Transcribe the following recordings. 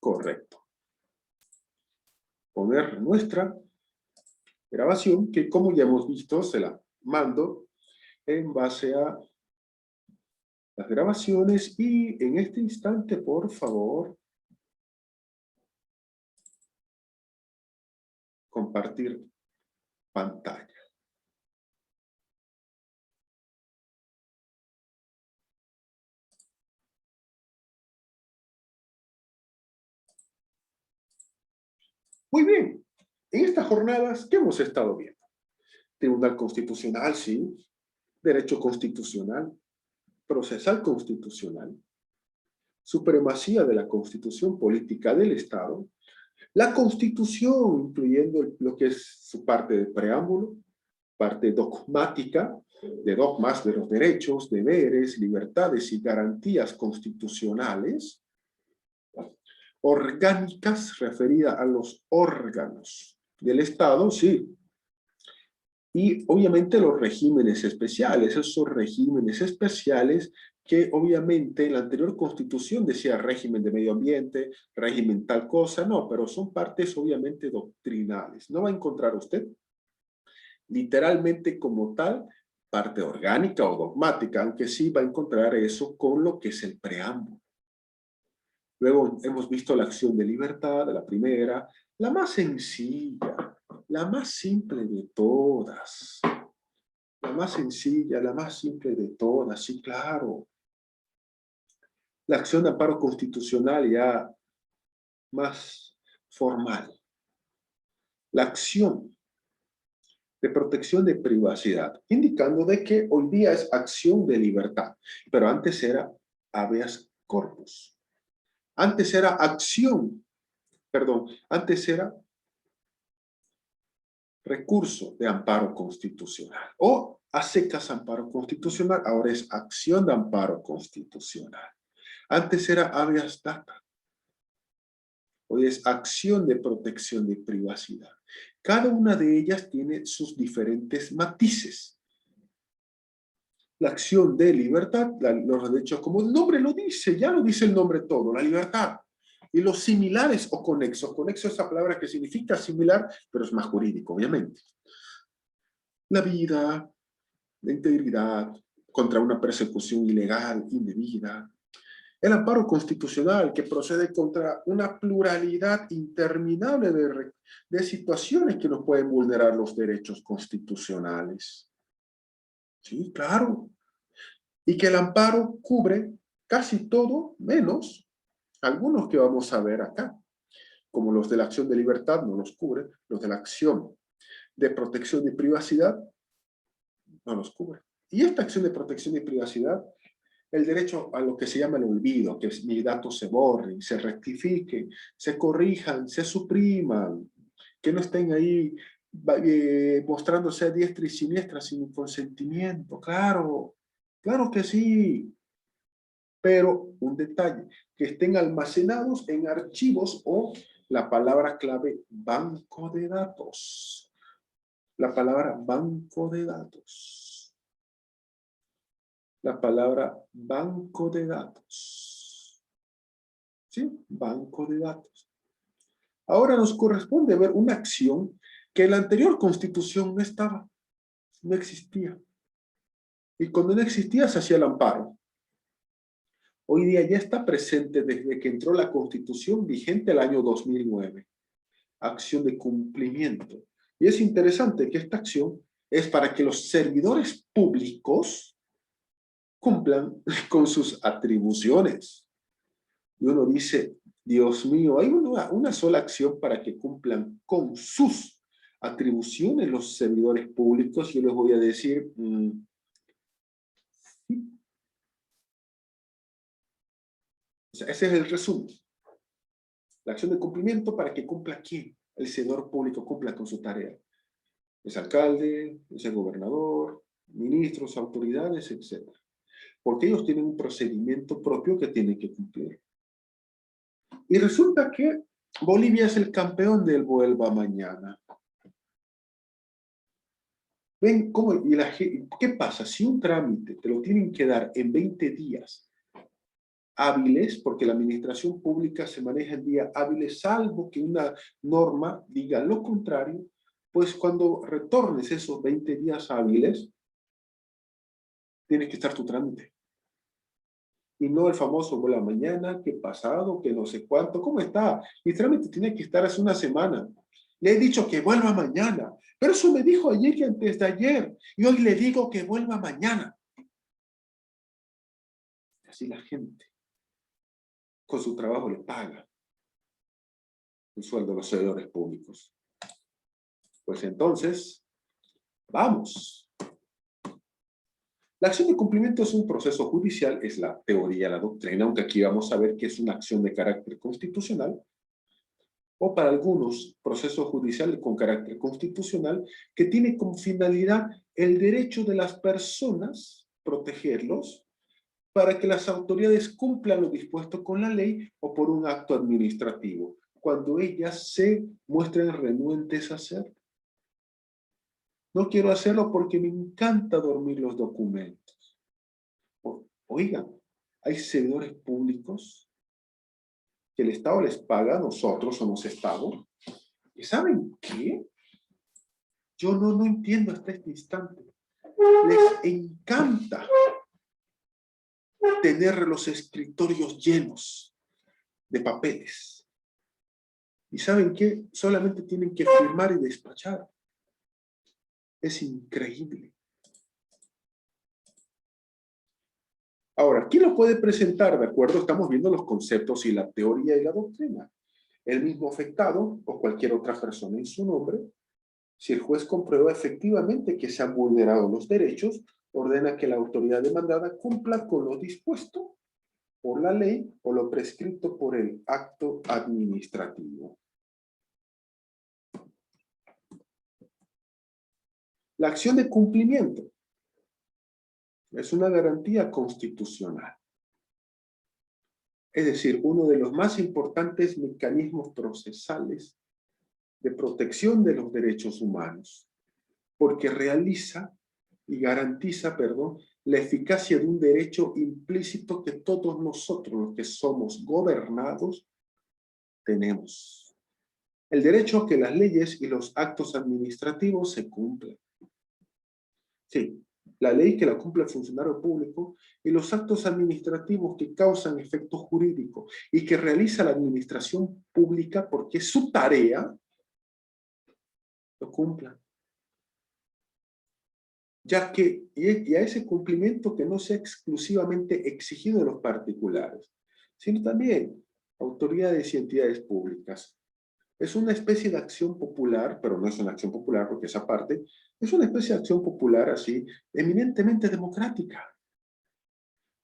Correcto. Poner nuestra grabación, que como ya hemos visto, se la mando en base a las grabaciones y en este instante, por favor, compartir pantalla. Muy bien. En estas jornadas, ¿qué hemos estado viendo? Tribunal Constitucional, sí. Derecho constitucional. Procesal constitucional. Supremacía de la Constitución política del Estado. La Constitución, incluyendo lo que es su parte de preámbulo, parte dogmática, de dogmas de los derechos, deberes, libertades y garantías constitucionales, orgánicas, referida a los órganos del Estado, sí, y obviamente los regímenes especiales, esos regímenes especiales que obviamente en la anterior constitución decía régimen de medio ambiente, régimen tal cosa, no, pero son partes obviamente doctrinales. No va a encontrar usted literalmente como tal parte orgánica o dogmática, aunque sí va a encontrar eso con lo que es el preámbulo. Luego hemos visto la acción de libertad, la primera, la más sencilla, la más simple de todas. La más sencilla, la más simple de todas, sí, claro. La acción de amparo constitucional ya más formal. La acción de protección de privacidad, indicando de que hoy día es acción de libertad, pero antes era habeas corpus. Antes era antes era recurso de amparo constitucional o a secas amparo constitucional, ahora es acción de amparo constitucional. Antes era habeas data, hoy es acción de protección de privacidad. Cada una de ellas tiene sus diferentes matices. La acción de libertad, los derechos, como el nombre lo dice, ya lo dice el nombre todo, la libertad. Y los similares o conexos. Conexo es esa palabra que significa similar, pero es más jurídico, obviamente. La vida, la integridad, contra una persecución ilegal, indebida. El amparo constitucional que procede contra una pluralidad interminable de situaciones que nos pueden vulnerar los derechos constitucionales. Sí, claro. Y que el amparo cubre casi todo, menos algunos que vamos a ver acá, como los de la acción de libertad no los cubre, los de la acción de protección de privacidad no los cubre. Y esta acción de protección de privacidad, el derecho a lo que se llama el olvido, que mis datos se borren, se rectifiquen, se corrijan, se supriman, que no estén ahí mostrándose a diestra y siniestra sin consentimiento. Claro, claro que sí. Pero un detalle, que estén almacenados en archivos o la palabra clave banco de datos. La palabra banco de datos. La palabra banco de datos. ¿Sí? Banco de datos. Ahora nos corresponde ver una acción que en la anterior constitución no estaba, no existía. Y cuando no existía se hacía el amparo. Hoy día ya está presente desde que entró la Constitución vigente el año 2009. Acción de cumplimiento. Y es interesante que esta acción es para que los servidores públicos cumplan con sus atribuciones. Y uno dice, Dios mío, hay una sola acción para que cumplan con sus atribuciones los servidores públicos. Yo les voy a decir, o sea, ese es el resumen. La acción de cumplimiento para que cumpla ¿quién? El servidor público cumpla con su tarea. Es alcalde, es el gobernador, ministros, autoridades, etc. Porque ellos tienen un procedimiento propio que tienen que cumplir. Y resulta que Bolivia es el campeón del Vuelva Mañana. ¿Ven cómo? ¿Qué pasa? Si un trámite te lo tienen que dar en 20 días hábiles, porque la administración pública se maneja en días hábiles, salvo que una norma diga lo contrario, pues cuando retornes esos 20 días hábiles, tiene que estar tu trámite. Y no el famoso vuela mañana, que pasado, que no sé cuánto, ¿cómo está? Mi trámite tiene que estar hace una semana. Le he dicho que vuelva mañana, pero eso me dijo ayer y antes de ayer, y hoy le digo que vuelva mañana. Así la gente, con su trabajo le paga el sueldo a los servidores públicos. Pues entonces, vamos. La acción de cumplimiento es un proceso judicial, es la teoría, la doctrina, aunque aquí vamos a ver que es una acción de carácter constitucional, o para algunos procesos judiciales con carácter constitucional, que tiene como finalidad el derecho de las personas, protegerlos, para que las autoridades cumplan lo dispuesto con la ley o por un acto administrativo, cuando ellas se muestren renuentes a hacerlo. No quiero hacerlo porque me encanta dormir los documentos. Oigan, hay servidores públicos que el Estado les paga, nosotros somos Estado, y ¿saben qué? Yo no entiendo hasta este instante. Les encanta tener los escritorios llenos de papeles. ¿Y saben qué? Solamente tienen que firmar y despachar. Es increíble. Ahora, ¿quién lo puede presentar? De acuerdo, estamos viendo los conceptos y la teoría y la doctrina. El mismo afectado o cualquier otra persona en su nombre. Si el juez comprueba efectivamente que se han vulnerado los derechos, ordena que la autoridad demandada cumpla con lo dispuesto por la ley o lo prescrito por el acto administrativo. La acción de cumplimiento es una garantía constitucional. Es decir, uno de los más importantes mecanismos procesales de protección de los derechos humanos, porque realiza y garantiza, la eficacia de un derecho implícito que todos nosotros, los que somos gobernados, tenemos. El derecho a que las leyes y los actos administrativos se cumplan. Sí, la ley que la cumple el funcionario público y los actos administrativos que causan efecto jurídico y que realiza la administración pública porque es su tarea, lo cumplan. Ya que, y a ese cumplimiento que no sea exclusivamente exigido de los particulares, sino también autoridades y entidades públicas. Es una especie de acción popular, pero no es una acción popular porque esa parte, es una especie de acción popular así, eminentemente democrática.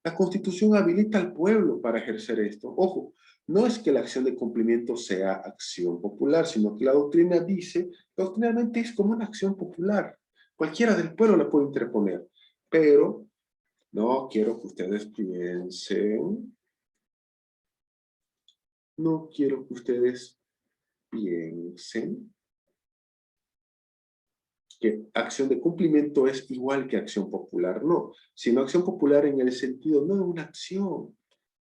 La Constitución habilita al pueblo para ejercer esto. Ojo, no es que la acción de cumplimiento sea acción popular, sino que la doctrina dice, doctrinalmente es como una acción popular. Cualquiera del pueblo la puede interponer, pero no quiero que ustedes piensen, no quiero que ustedes piensen que acción de cumplimiento es igual que acción popular, no, sino acción popular en el sentido no de una acción,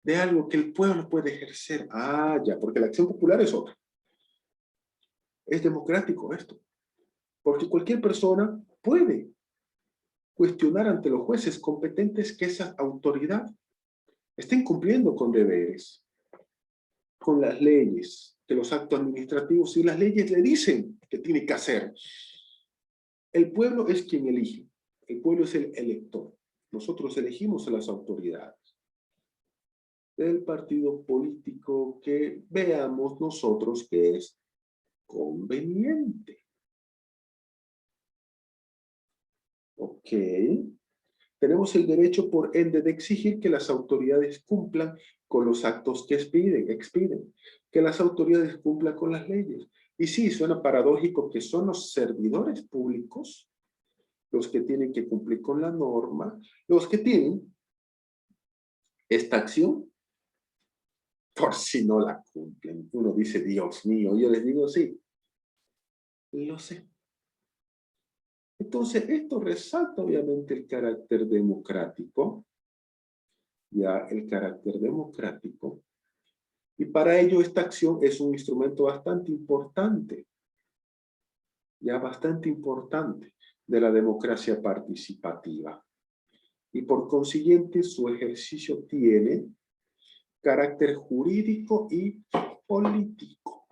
de algo que el pueblo puede ejercer. Ah, ya, porque la acción popular es otra. Es democrático esto, porque cualquier persona puede cuestionar ante los jueces competentes que esa autoridad estén cumpliendo con deberes, con las leyes, que los actos administrativos y las leyes le dicen que tiene que hacer. El pueblo es quien elige, el pueblo es el elector. Nosotros elegimos a las autoridades del partido político que veamos nosotros que es conveniente. Ok. Tenemos el derecho, por ende, de exigir que las autoridades cumplan con los actos que expiden, que las autoridades cumplan con las leyes. Y sí, suena paradójico que son los servidores públicos los que tienen que cumplir con la norma, los que tienen esta acción, por si no la cumplen. Uno dice, Dios mío, yo les digo, sí, lo sé. Entonces, esto resalta obviamente el carácter democrático ya el carácter democrático. Y para ello esta acción es un instrumento bastante importante, ya bastante importante, de la democracia participativa. Y por consiguiente su ejercicio tiene carácter jurídico y político.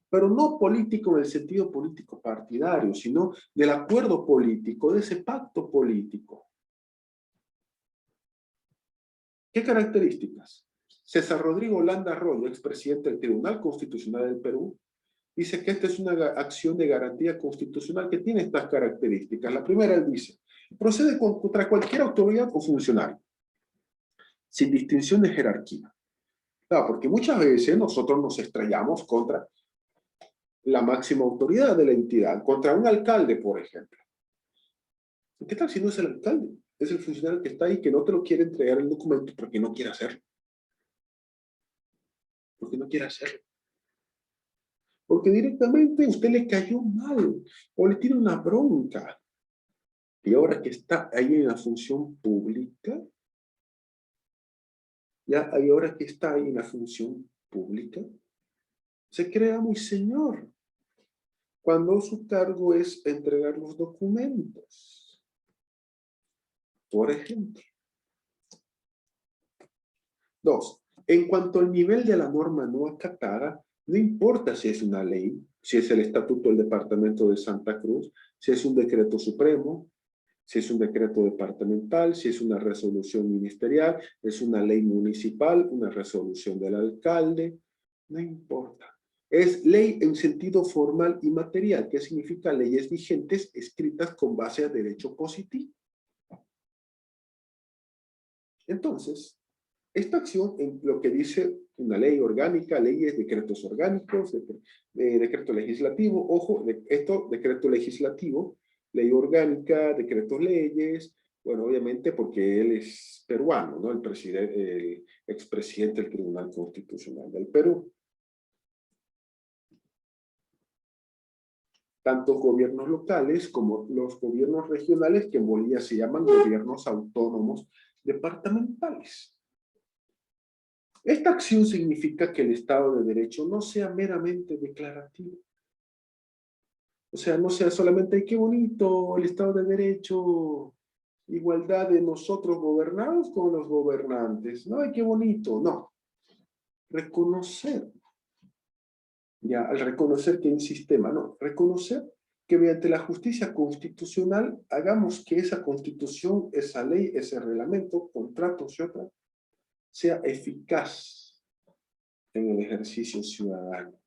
Pero no político en el sentido político partidario, sino del acuerdo político, de ese pacto político. ¿Qué características? César Rodrigo Landa Arroyo, expresidente del Tribunal Constitucional del Perú, dice que esta es una acción de garantía constitucional que tiene estas características. La primera, él dice, procede contra cualquier autoridad o funcionario, sin distinción de jerarquía. Claro, porque muchas veces nosotros nos estrellamos contra la máxima autoridad de la entidad, contra un alcalde, por ejemplo. ¿Qué tal si no es el alcalde? Es el funcionario que está ahí, que no te lo quiere entregar el documento porque no quiere hacerlo. Porque no quiere hacerlo. Porque directamente usted le cayó mal, o le tiene una bronca. Y ahora que está ahí en la función pública, ya y ahora que está ahí en la función pública, se crea muy señor, cuando su cargo es entregar los documentos. Por ejemplo. 2. En cuanto al nivel de la norma no acatada, no importa si es una ley, si es el Estatuto del Departamento de Santa Cruz, si es un decreto supremo, si es un decreto departamental, si es una resolución ministerial, es una ley municipal, una resolución del alcalde, no importa. Es ley en sentido formal y material, que significa leyes vigentes escritas con base a derecho positivo. Entonces, esta acción, en lo que dice una ley orgánica, leyes, decretos orgánicos, decreto legislativo, ojo, decreto legislativo, ley orgánica, decretos leyes, bueno, obviamente porque él es peruano, ¿no? El expresidente del Tribunal Constitucional del Perú. Tanto gobiernos locales como los gobiernos regionales, que en Bolivia se llaman gobiernos autónomos departamentales. Esta acción significa que el Estado de Derecho no sea meramente declarativo. O sea, no sea solamente, ¡ay, qué bonito el Estado de Derecho! Igualdad de nosotros gobernados con los gobernantes. No, ¡ay, qué bonito! No. Reconocer. Ya, al reconocer que hay un sistema, no. Reconocer que mediante la justicia constitucional hagamos que esa constitución, esa ley, ese reglamento, contratos y otras, sea eficaz en el ejercicio ciudadano.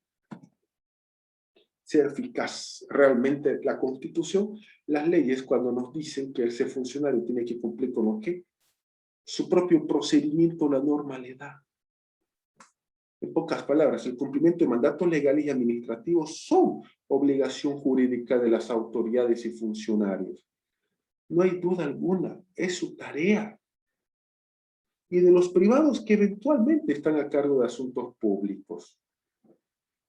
Sea eficaz realmente la Constitución, las leyes cuando nos dicen que ese funcionario tiene que cumplir con lo que su propio procedimiento, la norma le da. En pocas palabras, el cumplimiento de mandatos legales y administrativos son obligación jurídica de las autoridades y funcionarios. No hay duda alguna, es su tarea. Y de los privados que eventualmente están a cargo de asuntos públicos.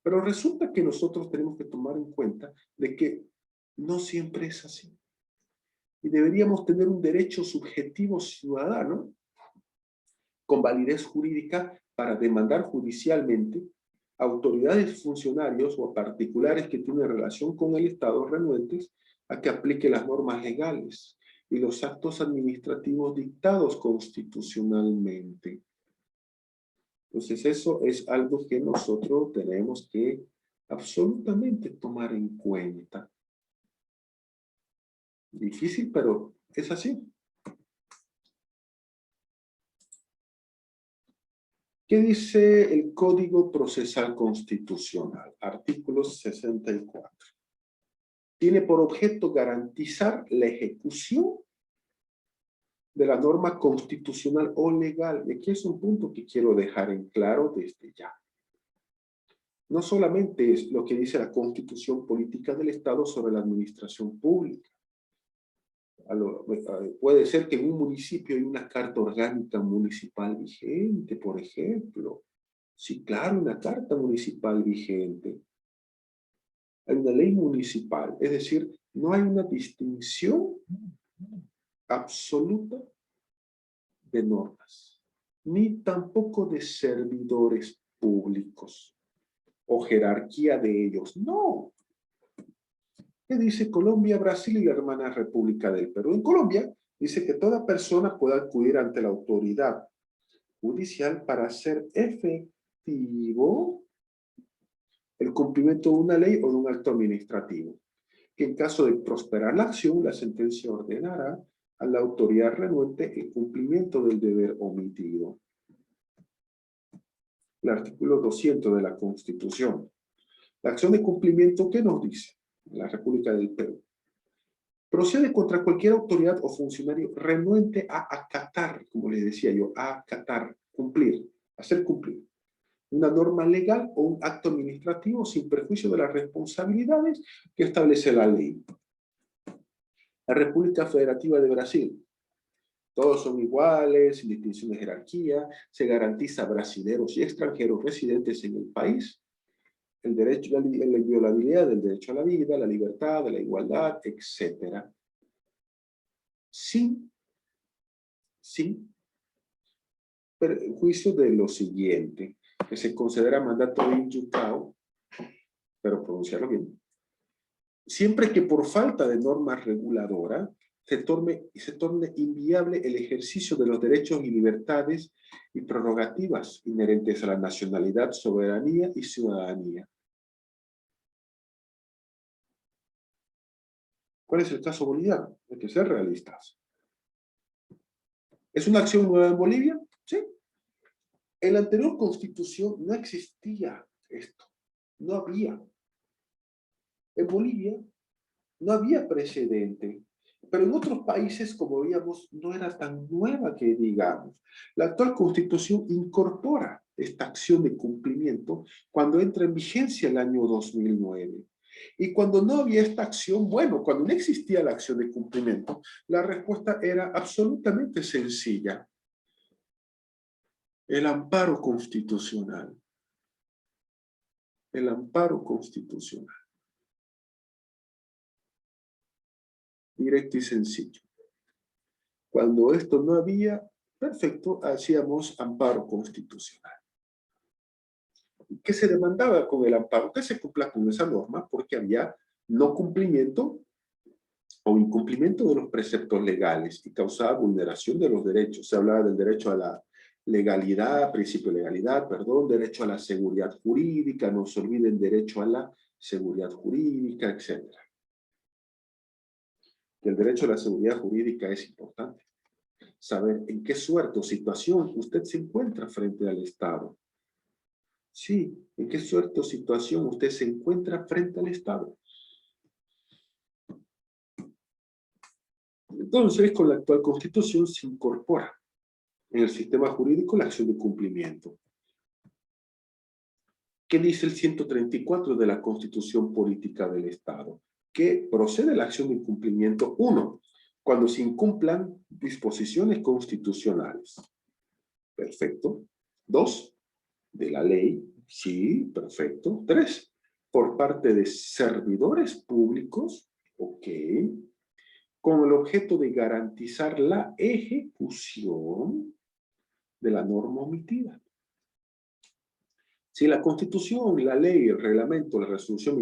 Pero resulta que nosotros tenemos que tomar en cuenta de que no siempre es así. Y deberíamos tener un derecho subjetivo ciudadano con validez jurídica para demandar judicialmente a autoridades, funcionarios o a particulares que tienen relación con el Estado renuentes a que aplique las normas legales y los actos administrativos dictados constitucionalmente. Entonces eso es algo que nosotros tenemos que absolutamente tomar en cuenta. Difícil, pero es así. ¿Qué dice el Código Procesal Constitucional? Artículo 64. Tiene por objeto garantizar la ejecución de la norma constitucional o legal. Y aquí es un punto que quiero dejar en claro desde ya. No solamente es lo que dice la Constitución Política del Estado sobre la administración pública. Puede ser que en un municipio hay una carta orgánica municipal vigente, por ejemplo. Sí, claro, una carta municipal vigente. Hay una ley municipal, es decir, no hay una distinción absoluta de normas. ni tampoco de servidores públicos o jerarquía de ellos. No. ¿Qué dice Colombia, Brasil y la hermana República del Perú? En Colombia dice que toda persona puede acudir ante la autoridad judicial para hacer efectivo el cumplimiento de una ley o de un acto administrativo. Que en caso de prosperar la acción, la sentencia ordenará a la autoridad renuente el cumplimiento del deber omitido. El artículo 200 de la Constitución. La acción de cumplimiento, ¿qué nos dice? La República del Perú. Procede contra cualquier autoridad o funcionario renuente a acatar, como les decía yo, a acatar, cumplir, hacer cumplir una norma legal o un acto administrativo sin perjuicio de las responsabilidades que establece la ley. La República Federativa de Brasil. Todos son iguales, sin distinción de jerarquía, se garantiza a brasileños y extranjeros residentes en el país el derecho, la inviolabilidad del derecho a la vida, la libertad, la igualdad, etc. Sin perjuicio de lo siguiente, que se considera mandato inyucao, pero pronunciarlo bien, siempre que por falta de norma reguladora se torne inviable el ejercicio de los derechos y libertades y prerrogativas inherentes a la nacionalidad, soberanía y ciudadanía. ¿Cuál es el caso boliviano? Hay que ser realistas. ¿Es una acción nueva en Bolivia? Sí. En la anterior constitución no existía esto. No había. En Bolivia no había precedente. Pero en otros países, como veíamos, no era tan nueva que digamos. La actual Constitución incorpora esta acción de cumplimiento cuando entra en vigencia el año 2009. Y cuando no había esta acción, bueno, cuando no existía la acción de cumplimiento, la respuesta era absolutamente sencilla. El amparo constitucional. El amparo constitucional. Directo y sencillo. Cuando esto no había, perfecto, hacíamos amparo constitucional. ¿Qué se demandaba con el amparo? Que se cumpla con esa norma porque había no cumplimiento o incumplimiento de los preceptos legales y causaba vulneración de los derechos. Se hablaba del derecho a la legalidad, principio de legalidad, perdón, derecho a la seguridad jurídica, no se olviden, derecho a la seguridad jurídica, etc. Y el derecho a la seguridad jurídica es importante. Saber en qué suerte o situación usted se encuentra frente al Estado. Sí, en qué suerte o situación usted se encuentra frente al Estado. Entonces, con la actual Constitución se incorpora en el sistema jurídico la acción de cumplimiento. ¿Qué dice el 134 de la Constitución Política del Estado? Que procede la acción de incumplimiento, 1, cuando se incumplan disposiciones constitucionales. Perfecto. 2, de la ley. Sí, perfecto. 3, por parte de servidores públicos. Ok. Con el objeto de garantizar la ejecución de la norma omitida. Si la Constitución, la ley, el reglamento, la resolución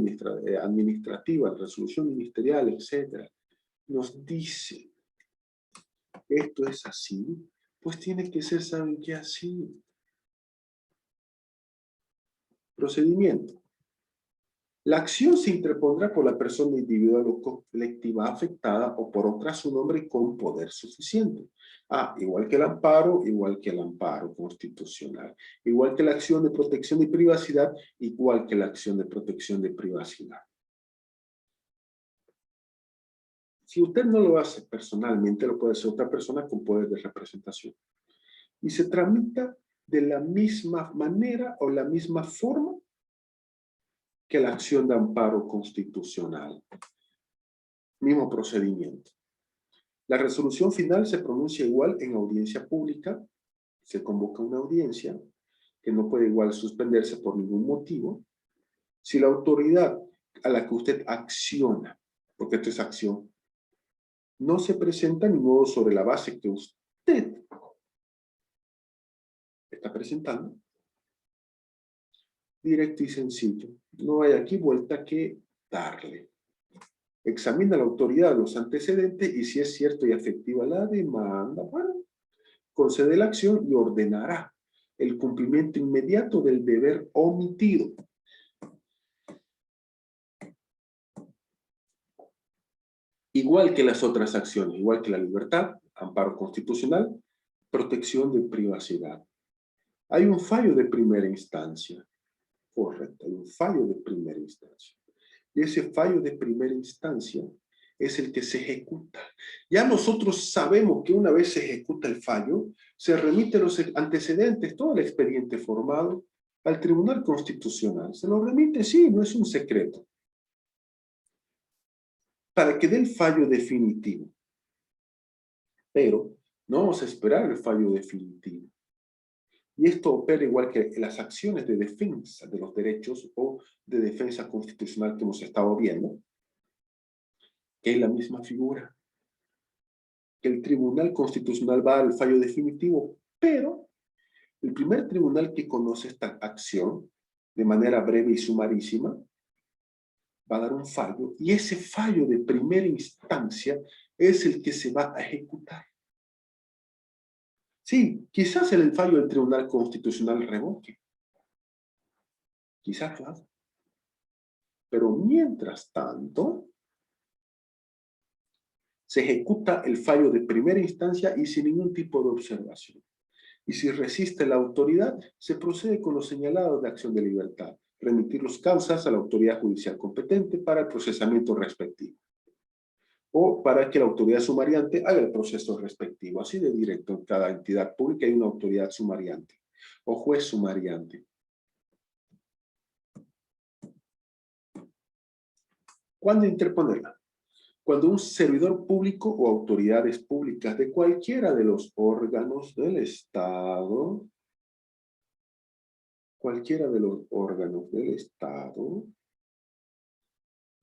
administrativa, la resolución ministerial, etc., nos dice que esto es así, pues tiene que ser, ¿saben qué? Así. Procedimiento. La acción se interpondrá por la persona individual o colectiva afectada o por otra a su nombre con poder suficiente. Igual que el amparo constitucional. Igual que la acción de protección de privacidad, igual que la acción de protección de privacidad. Si usted no lo hace personalmente, lo puede hacer otra persona con poder de representación. Y se tramita de la misma manera o la misma forma que la acción de amparo constitucional. Mismo procedimiento. La resolución final se pronuncia igual en audiencia pública, se convoca una audiencia que no puede igual suspenderse por ningún motivo. Si la autoridad a la que usted acciona, porque esto es acción, no se presenta ni modo sobre la base que usted está presentando. Directo y sencillo. No hay aquí vuelta que darle. Examina la autoridad los antecedentes y si es cierto y efectiva la demanda, bueno, concede la acción y ordenará el cumplimiento inmediato del deber omitido. Igual que las otras acciones, igual que la libertad, amparo constitucional, protección de privacidad. Hay un fallo de primera instancia. Correcto, hay un fallo de primera instancia. Y ese fallo de primera instancia es el que se ejecuta. Ya nosotros sabemos que una vez se ejecuta el fallo, se remite los antecedentes, todo el expediente formado, al Tribunal Constitucional. Se lo remite, sí, no es un secreto. Para que dé el fallo definitivo. Pero no vamos a esperar el fallo definitivo. Y esto opera igual que las acciones de defensa de los derechos o de defensa constitucional que hemos estado viendo, que es la misma figura. Que el Tribunal Constitucional va al fallo definitivo, pero el primer tribunal que conoce esta acción de manera breve y sumarísima va a dar un fallo, y ese fallo de primera instancia es el que se va a ejecutar. Sí, quizás el fallo del Tribunal Constitucional revoque. Quizás lo haga. Pero mientras tanto, se ejecuta el fallo de primera instancia y sin ningún tipo de observación. Y si resiste la autoridad, se procede con los señalados de acción de libertad, remitir los causas a la autoridad judicial competente para el procesamiento respectivo. O para que la autoridad sumariante haga el proceso respectivo. Así de directo, en cada entidad pública hay una autoridad sumariante o juez sumariante. ¿Cuándo interponerla? Cuando un servidor público o autoridades públicas de cualquiera de los órganos del Estado,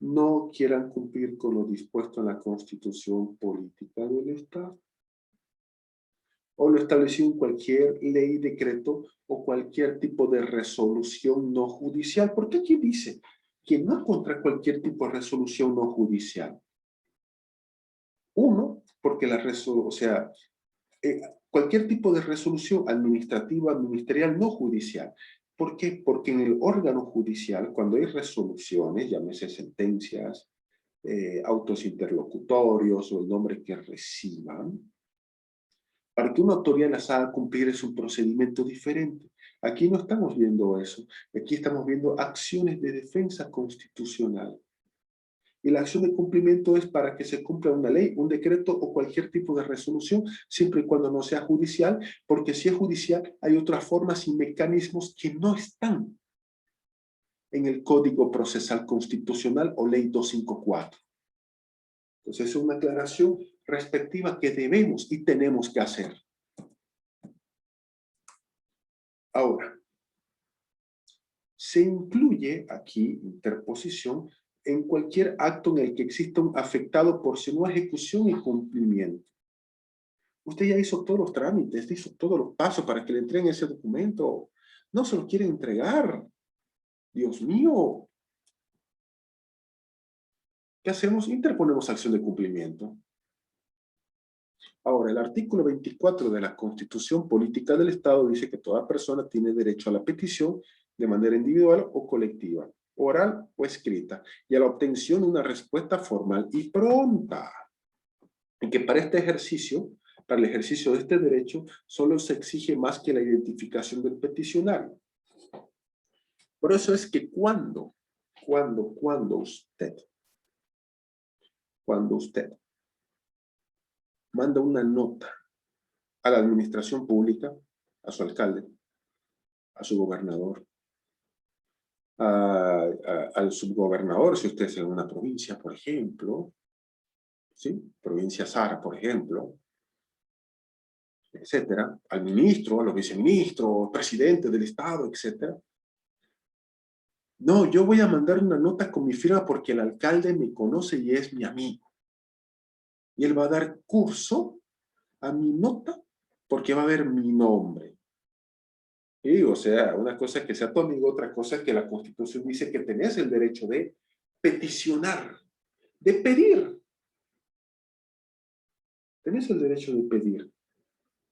no quieran cumplir con lo dispuesto en la Constitución Política del Estado, o lo establecido en cualquier ley, decreto o cualquier tipo de resolución no judicial. Porque aquí dice que no contra cualquier tipo de resolución no judicial. Uno, porque cualquier tipo de resolución administrativa, ministerial, no judicial. ¿Por qué? Porque en el órgano judicial, cuando hay resoluciones, llámese sentencias, autos interlocutorios o el nombre que reciban, para que una autoridad las haga cumplir es un procedimiento diferente. Aquí no estamos viendo eso. Aquí estamos viendo acciones de defensa constitucional. Y la acción de cumplimiento es para que se cumpla una ley, un decreto o cualquier tipo de resolución, siempre y cuando no sea judicial, porque si es judicial hay otras formas y mecanismos que no están en el Código Procesal Constitucional o Ley 254. Entonces es una aclaración respectiva que debemos y tenemos que hacer. Ahora, se incluye aquí interposición en cualquier acto en el que exista un afectado por su no ejecución y cumplimiento. Usted ya hizo todos los trámites, hizo todos los pasos para que le entreguen ese documento. No se lo quieren entregar. Dios mío. ¿Qué hacemos? Interponemos acción de cumplimiento. Ahora, el artículo 24 de la Constitución Política del Estado dice que toda persona tiene derecho a la petición de manera individual o colectiva, oral o escrita, y a la obtención de una respuesta formal y pronta. Y que para el ejercicio de este derecho, solo se exige más que la identificación del peticionario. Por eso es que cuando usted manda una nota a la administración pública, a su alcalde, a su gobernador, al subgobernador, si usted es en una provincia, por ejemplo, ¿sí? Provincia Sara, por ejemplo, etcétera, al ministro, a los viceministros, presidente del Estado, etcétera. No, yo voy a mandar una nota con mi firma porque el alcalde me conoce y es mi amigo. Y él va a dar curso a mi nota porque va a ver mi nombre. Y, o sea, una cosa es que sea tu amigo, otra cosa es que la Constitución dice que tenés el derecho de peticionar, de pedir. Tenés el derecho de pedir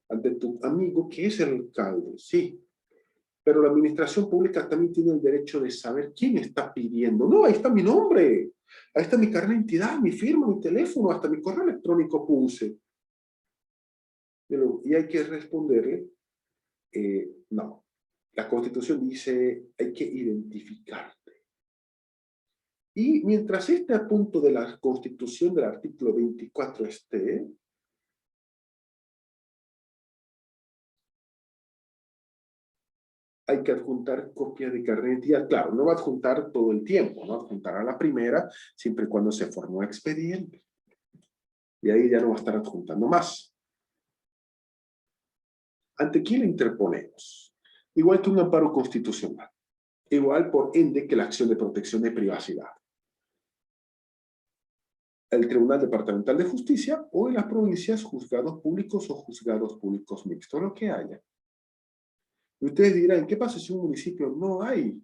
ante tu amigo que es el alcalde, sí. Pero la administración pública también tiene el derecho de saber quién está pidiendo. No, ahí está mi nombre, ahí está mi carnet de identidad, mi firma, mi teléfono, hasta mi correo electrónico puse. Y hay que responderle, no. La Constitución dice, hay que identificarte. Y mientras este punto de la Constitución del artículo 24 esté, hay que adjuntar copia de carnet de identidad. Claro, no va a adjuntar todo el tiempo, no adjuntará la primera, siempre y cuando se formó expediente. Y ahí ya no va a estar adjuntando más. ¿Ante quién le interponemos? Igual que un amparo constitucional. Igual, por ende, que la acción de protección de privacidad. El Tribunal Departamental de Justicia o en las provincias juzgados públicos o juzgados públicos mixtos, lo que haya. Y ustedes dirán, ¿qué pasa si un municipio no hay?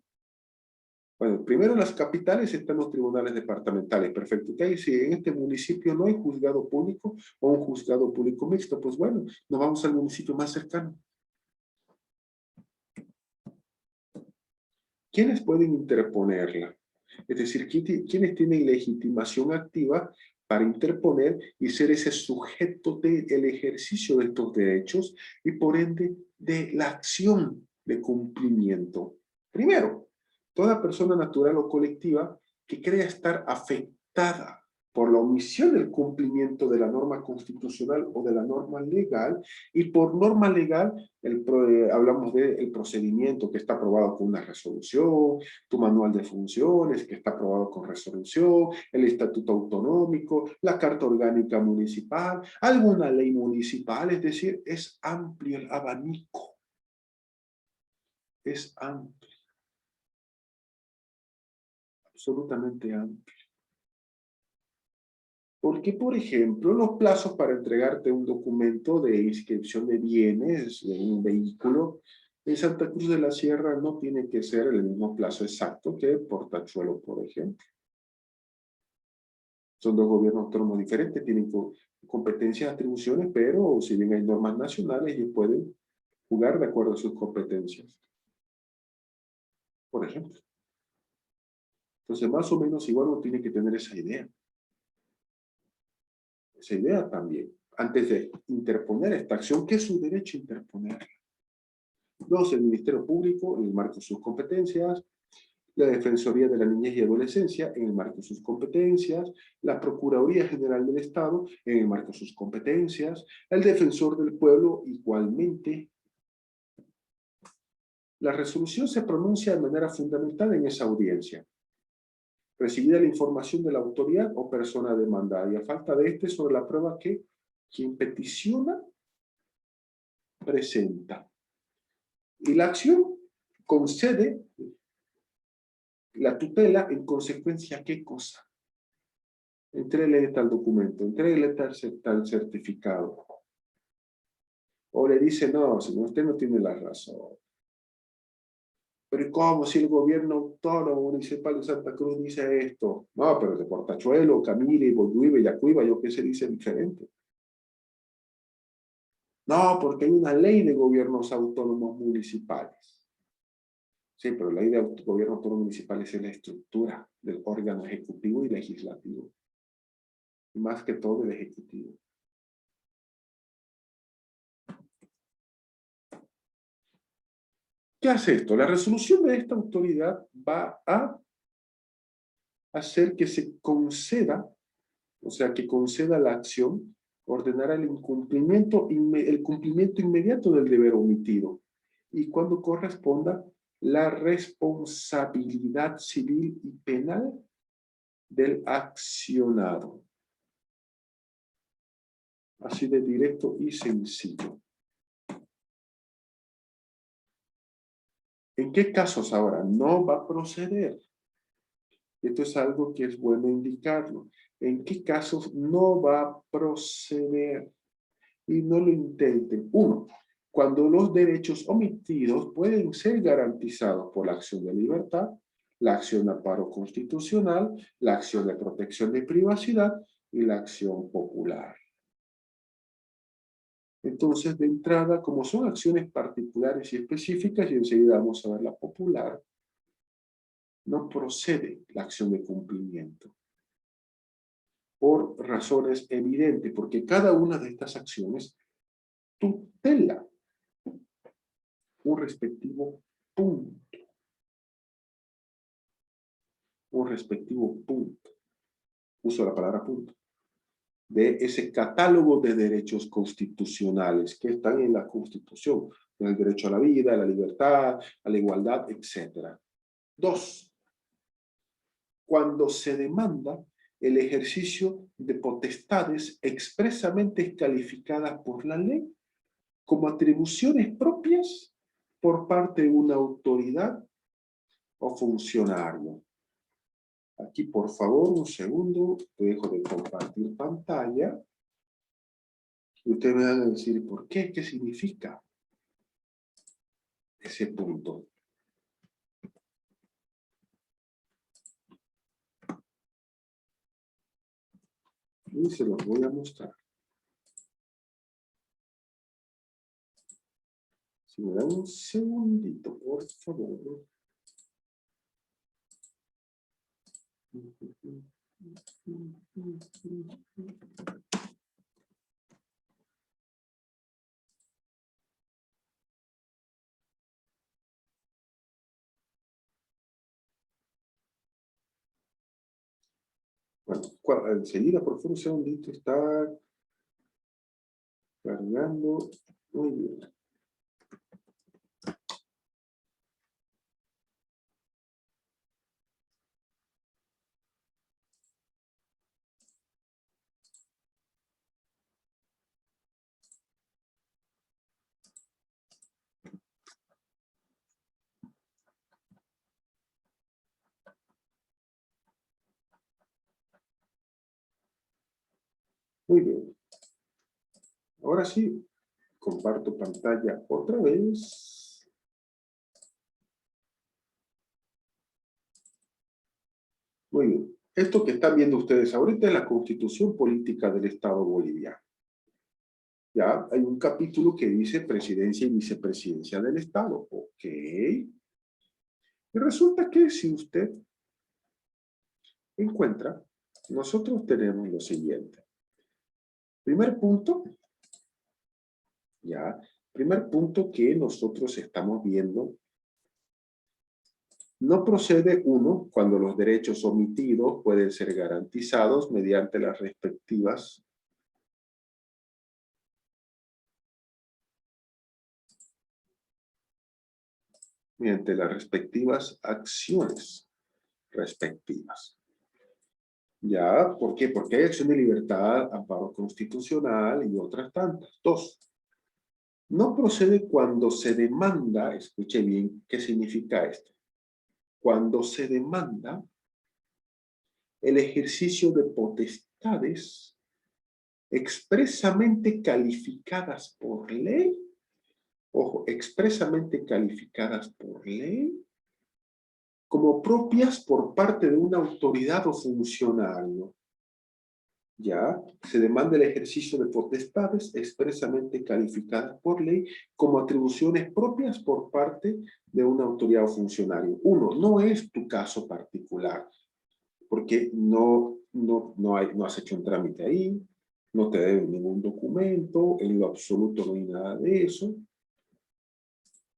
Bueno, primero en las capitales están los tribunales departamentales, perfecto. ¿Okay? Si en este municipio no hay juzgado público o un juzgado público mixto, pues bueno, nos vamos al municipio más cercano. ¿Quiénes pueden interponerla? Es decir, ¿quiénes tienen legitimación activa para interponer y ser ese sujeto del ejercicio de estos derechos y por ende de la acción de cumplimiento? Primero, toda persona natural o colectiva que crea estar afectada por la omisión del cumplimiento de la norma constitucional o de la norma legal, y por norma legal hablamos del procedimiento que está aprobado con una resolución, tu manual de funciones que está aprobado con resolución, el estatuto autonómico, la carta orgánica municipal, alguna ley municipal, es decir, es amplio el abanico, es amplio, absolutamente amplio. Porque, por ejemplo, los plazos para entregarte un documento de inscripción de bienes de un vehículo en Santa Cruz de la Sierra no tiene que ser el mismo plazo exacto que Portachuelo, por ejemplo. Son dos gobiernos autónomos diferentes, tienen competencias, atribuciones, pero si bien hay normas nacionales, ellos pueden jugar de acuerdo a sus competencias, por ejemplo. Entonces, más o menos igual uno tiene que tener esa idea. Esa idea también, antes de interponer esta acción, que es su derecho a interponer. Dos, el Ministerio Público, en el marco de sus competencias, la Defensoría de la Niñez y Adolescencia, en el marco de sus competencias, la Procuraduría General del Estado, en el marco de sus competencias, el Defensor del Pueblo, igualmente. La resolución se pronuncia de manera fundamental en esa audiencia. Recibida la información de la autoridad o persona demandada, y a falta de este, sobre la prueba que quien peticiona presenta. Y la acción concede la tutela en consecuencia, ¿qué cosa? Entréguele tal documento, entréguele tal certificado. O le dice, no, señor, usted no tiene la razón. Pero ¿cómo si el gobierno autónomo municipal de Santa Cruz dice esto? No, pero de Portachuelo, Camille, Boyuy, Bellacuiba, yo qué sé, dice diferente. No, porque hay una ley de gobiernos autónomos municipales. Sí, pero la ley de gobierno autónomo municipal es la estructura del órgano ejecutivo y legislativo. Y más que todo el ejecutivo. ¿Qué hace esto? La resolución de esta autoridad va a hacer que se conceda, o sea, que conceda la acción, ordenará el cumplimiento inmediato del deber omitido. Y cuando corresponda, la responsabilidad civil y penal del accionado. Así de directo y sencillo. ¿En qué casos ahora no va a proceder? Esto es algo que es bueno indicarlo. ¿En qué casos no va a proceder? Y no lo intenten. Uno, cuando los derechos omitidos pueden ser garantizados por la acción de libertad, la acción de amparo constitucional, la acción de protección de privacidad y la acción popular. Entonces, de entrada, como son acciones particulares y específicas, y enseguida vamos a ver la popular, no procede la acción de cumplimiento. Por razones evidentes, porque cada una de estas acciones tutela un respectivo punto. Un respectivo punto. Uso la palabra punto. De ese catálogo de derechos constitucionales que están en la Constitución. El derecho a la vida, a la libertad, a la igualdad, etc. 2. Cuando se demanda el ejercicio de potestades expresamente calificadas por la ley como atribuciones propias por parte de una autoridad o funcionario. Aquí, por favor, un segundo, dejo de compartir pantalla. Y ustedes me van a decir, ¿por qué? ¿Qué significa ese punto? Y se los voy a mostrar. Si me dan un segundito, por favor. Bueno, enseguida, por favor, un segundito, está cargando. Muy bien. Muy bien. Ahora sí, comparto pantalla otra vez. Muy bien. Esto que están viendo ustedes ahorita es la Constitución Política del Estado Boliviano. Ya hay un capítulo que dice presidencia y vicepresidencia del Estado. Ok. Y resulta que si usted encuentra, nosotros tenemos lo siguiente. Primer punto, ya. Primer punto que nosotros estamos viendo. No procede uno cuando los derechos omitidos pueden ser garantizados mediante las respectivas acciones respectivas. ¿Ya? ¿Por qué? Porque hay acción de libertad, amparo constitucional y otras tantas. 2. No procede cuando se demanda, escuche bien, ¿qué significa esto? Cuando se demanda el ejercicio de potestades expresamente calificadas por ley, ojo, expresamente calificadas por ley, como propias por parte de una autoridad o funcionario. Ya, se demanda el ejercicio de potestades expresamente calificadas por ley como atribuciones propias por parte de una autoridad o funcionario. 1, no es tu caso particular, porque no has hecho un trámite ahí, no te deben ningún documento, en lo absoluto no hay nada de eso.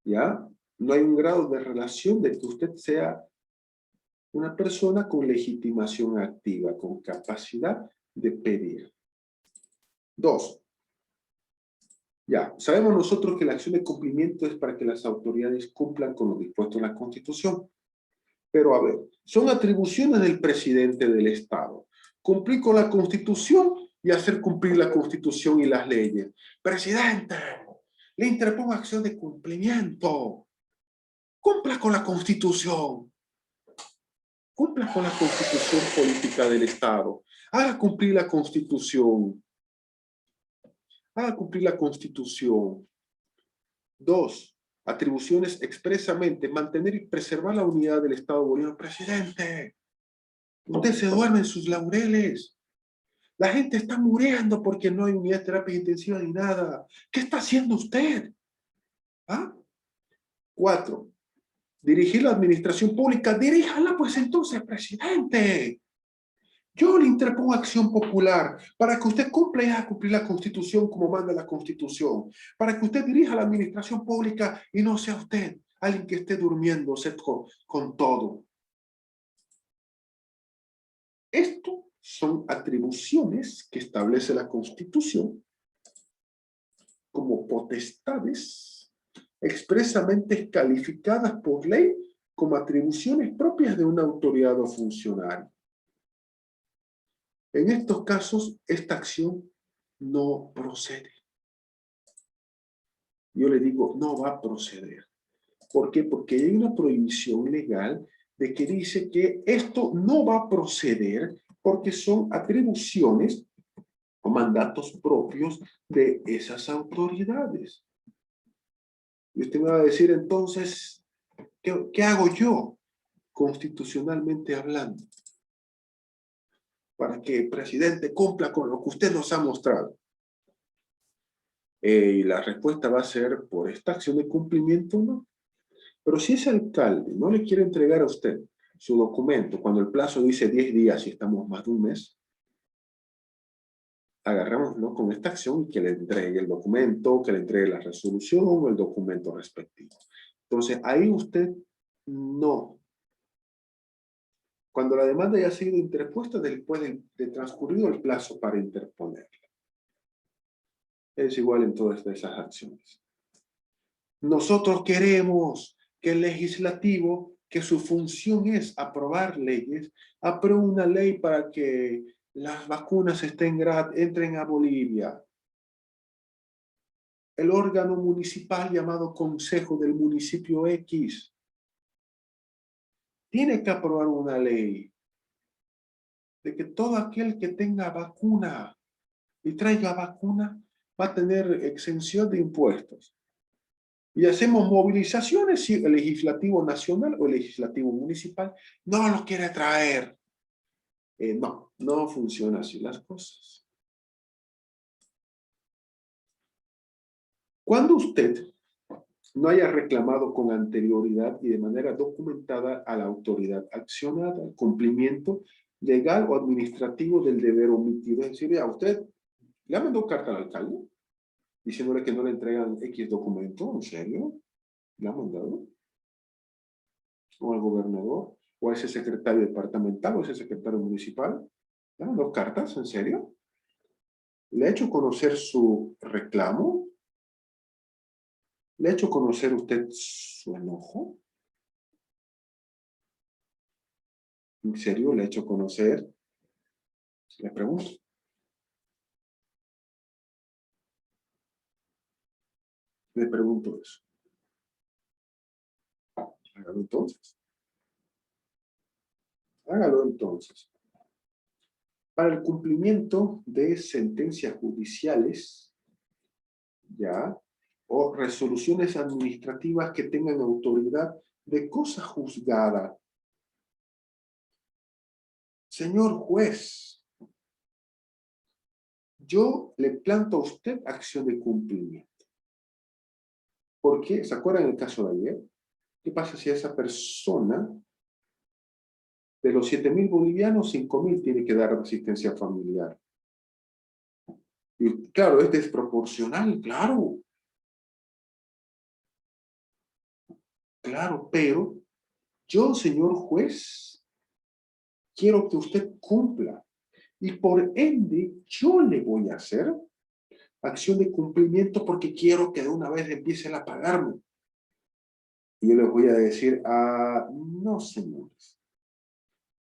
¿Ya? No hay un grado de relación de que usted sea una persona con legitimación activa, con capacidad de pedir. 2. Ya, sabemos nosotros que la acción de cumplimiento es para que las autoridades cumplan con lo dispuesto en la Constitución. Pero a ver, son atribuciones del presidente del Estado. Cumplir con la Constitución y hacer cumplir la Constitución y las leyes. Presidente, le interpongo acción de cumplimiento. Cumpla con la Constitución. Cumpla con la Constitución política del Estado. Haga cumplir la Constitución. Haga cumplir la Constitución. 2. Atribuciones expresamente. Mantener y preservar la unidad del Estado boliviano. Presidente, usted se duerme en sus laureles. La gente está muriendo porque no hay unidad de terapia intensiva ni nada. ¿Qué está haciendo usted? ¿Ah? 4. Dirigir la administración pública. Diríjala pues entonces, presidente. Yo le interpongo acción popular para que usted cumpla y haga cumplir la Constitución como manda la Constitución. Para que usted dirija la administración pública y no sea usted alguien que esté durmiéndose con todo. Esto son atribuciones que establece la Constitución como potestades expresamente calificadas por ley como atribuciones propias de una autoridad o funcionario. En estos casos, esta acción no procede. Yo le digo, no va a proceder. ¿Por qué? Porque hay una prohibición legal de que dice que esto no va a proceder porque son atribuciones o mandatos propios de esas autoridades. Y usted me va a decir entonces, ¿qué hago yo constitucionalmente hablando? Para que el presidente cumpla con lo que usted nos ha mostrado. Y la respuesta va a ser por esta acción de cumplimiento, ¿no? Pero si ese alcalde no le quiere entregar a usted su documento, cuando el plazo dice 10 días y estamos más de un mes, agarrémoslo con esta acción y que le entregue el documento, que le entregue la resolución o el documento respectivo. Entonces, ahí usted no. Cuando la demanda ya ha sido interpuesta, después de transcurrido el plazo para interponerla. Es igual en todas esas acciones. Nosotros queremos que el legislativo, que su función es aprobar leyes, apruebe una ley para que las vacunas entren a Bolivia. El órgano municipal llamado Consejo del Municipio X tiene que aprobar una ley de que todo aquel que tenga vacuna y traiga vacuna va a tener exención de impuestos. Y hacemos movilizaciones si el legislativo nacional o el legislativo municipal no lo quiere traer. No funciona así las cosas. Cuando usted no haya reclamado con anterioridad y de manera documentada a la autoridad accionada el cumplimiento legal o administrativo del deber omitido, es decir, a usted le ha mandado carta al alcalde diciéndole que no le entregan X documento, ¿en serio? ¿Le ha mandado? ¿O al gobernador? ¿O a ese secretario departamental o a ese secretario municipal? ¿Le ha mandado cartas? ¿En serio? ¿Le ha hecho conocer su reclamo? ¿Le ha hecho conocer usted su enojo? ¿En serio le ha hecho conocer? Le pregunto. Le pregunto eso. Hágalo entonces. Hágalo entonces. Para el cumplimiento de sentencias judiciales, ya, o resoluciones administrativas que tengan autoridad de cosa juzgada. Señor juez, yo le planto a usted acción de cumplimiento. ¿Por qué? ¿Se acuerdan el caso de ayer? ¿Qué pasa si a esa persona, de los 7.000 bolivianos, 5.000 tiene que dar asistencia familiar? Y claro, es desproporcional, claro. Claro, pero yo, señor juez, quiero que usted cumpla. Y por ende, yo le voy a hacer acción de cumplimiento porque quiero que de una vez empiecen a pagarme. Y yo les voy a decir, no, señores,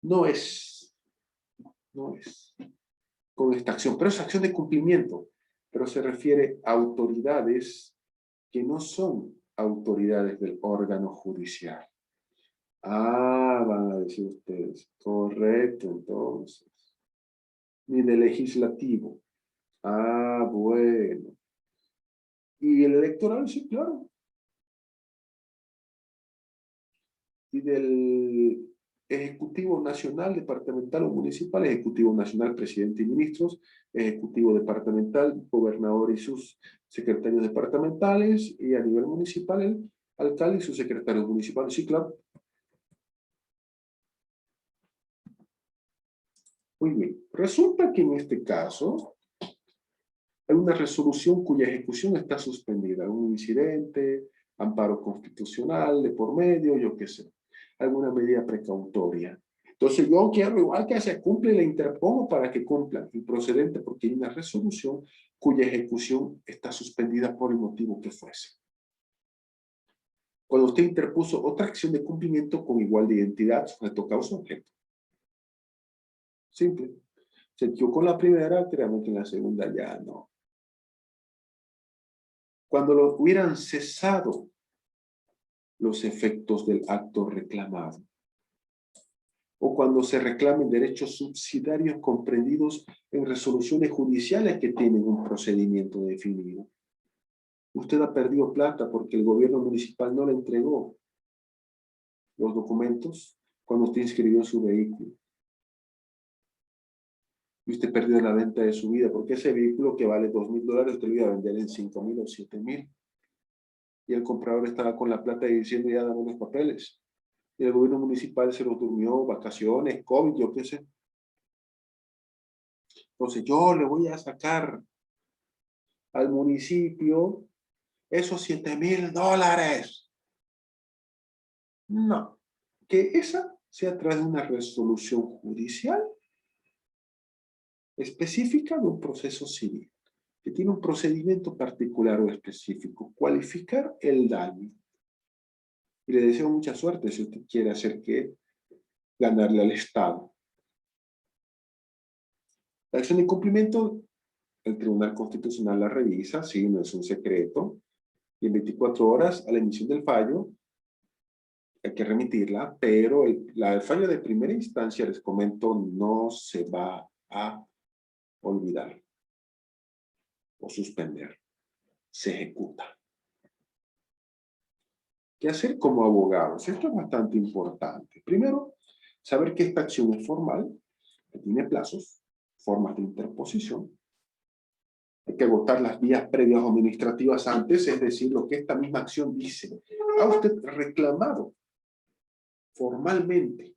no es con esta acción, pero es acción de cumplimiento, pero se refiere a autoridades que no son autoridades del órgano judicial. Van a decir ustedes, correcto, entonces. Ni del legislativo. Bueno. ¿Y el electoral? Sí, claro. y del Ejecutivo Nacional, Departamental o Municipal, Ejecutivo Nacional, Presidente y Ministros, Ejecutivo Departamental, Gobernador y sus secretarios departamentales, y a nivel municipal, el alcalde y sus secretarios municipales. Sí, claro. Muy bien. Resulta que en este caso hay una resolución cuya ejecución está suspendida. Un incidente, amparo constitucional de por medio, yo qué sé. Alguna medida precautoria. Entonces yo quiero, igual que se cumple, le interpongo para que cumpla el procedente porque hay una resolución cuya ejecución está suspendida por el motivo que fuese. Cuando usted interpuso otra acción de cumplimiento con igual de identidad, sujeto, causa, objeto. Simple. Se quedó con la primera, créame en la segunda ya no. Cuando lo hubieran cesado los efectos del acto reclamado, o cuando se reclamen derechos subsidiarios comprendidos en resoluciones judiciales que tienen un procedimiento definido. Usted ha perdido plata porque el gobierno municipal no le entregó los documentos cuando usted inscribió su vehículo. Y usted perdió la venta de su vida porque ese vehículo que vale $2,000 usted lo iba a vender en 5,000 o 7,000. Y el comprador estaba con la plata y diciendo ya dame los papeles. Y el gobierno municipal se los durmió, vacaciones, COVID, yo qué sé. Entonces yo le voy a sacar al municipio esos $7,000. No, que esa sea a través de una resolución judicial específica de un proceso civil, que tiene un procedimiento particular o específico, cualificar el daño. Y le deseo mucha suerte si usted quiere hacer que ganarle al Estado. La acción de cumplimiento, el Tribunal Constitucional la revisa, sí, no es un secreto, y en 24 horas a la emisión del fallo hay que remitirla, pero el fallo de primera instancia, les comento, no se va a olvidar o suspender, se ejecuta. ¿Qué hacer como abogados? Esto es bastante importante. Primero, saber que esta acción es formal, que tiene plazos, formas de interposición. Hay que agotar las vías previas o administrativas antes, es decir, lo que esta misma acción dice. ¿Ha usted reclamado formalmente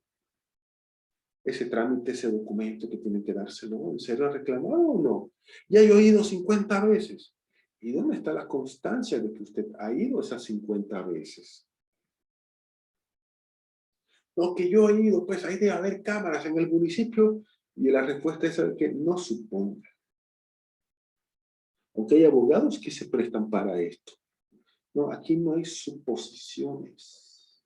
ese trámite, ese documento que tiene que dárselo? ¿En serio ha reclamado o no? Ya he oído 50 veces. ¿Y dónde está la constancia de que usted ha ido esas 50 veces? No, que yo he ido, pues ahí debe haber cámaras en el municipio, y la respuesta es que no suponga. Aunque hay abogados que se prestan para esto. No, aquí no hay suposiciones.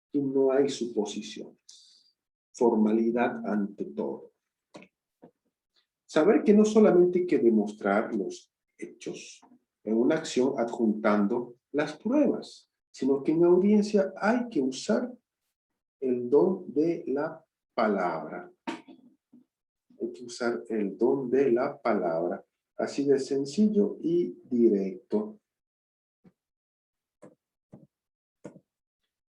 Aquí no hay suposiciones. Formalidad ante todo. Saber que no solamente hay que demostrar los hechos en una acción adjuntando las pruebas, sino que en audiencia hay que usar el don de la palabra. Hay que usar el don de la palabra. Así de sencillo y directo.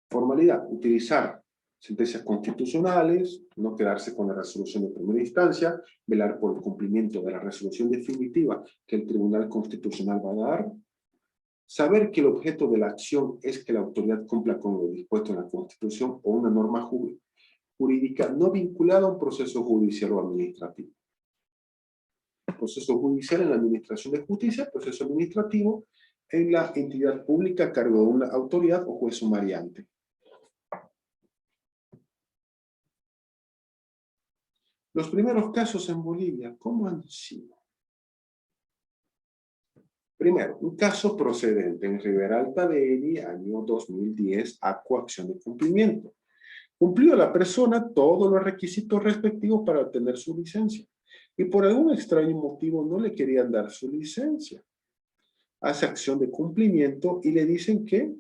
Formalidad, utilizar sentencias constitucionales, no quedarse con la resolución de primera instancia, velar por el cumplimiento de la resolución definitiva que el Tribunal Constitucional va a dar, saber que el objeto de la acción es que la autoridad cumpla con lo dispuesto en la Constitución o una norma jurídica no vinculada a un proceso judicial o administrativo. Proceso judicial en la administración de justicia, proceso administrativo en la entidad pública a cargo de una autoridad o juez sumariante. Los primeros casos en Bolivia, ¿cómo han sido? Primero, un caso procedente en Rivera Alta de Eni, año 2010, a coacción de cumplimiento. Cumplió la persona todos los requisitos respectivos para obtener su licencia y por algún extraño motivo no le querían dar su licencia. Hace acción de cumplimiento y le dicen que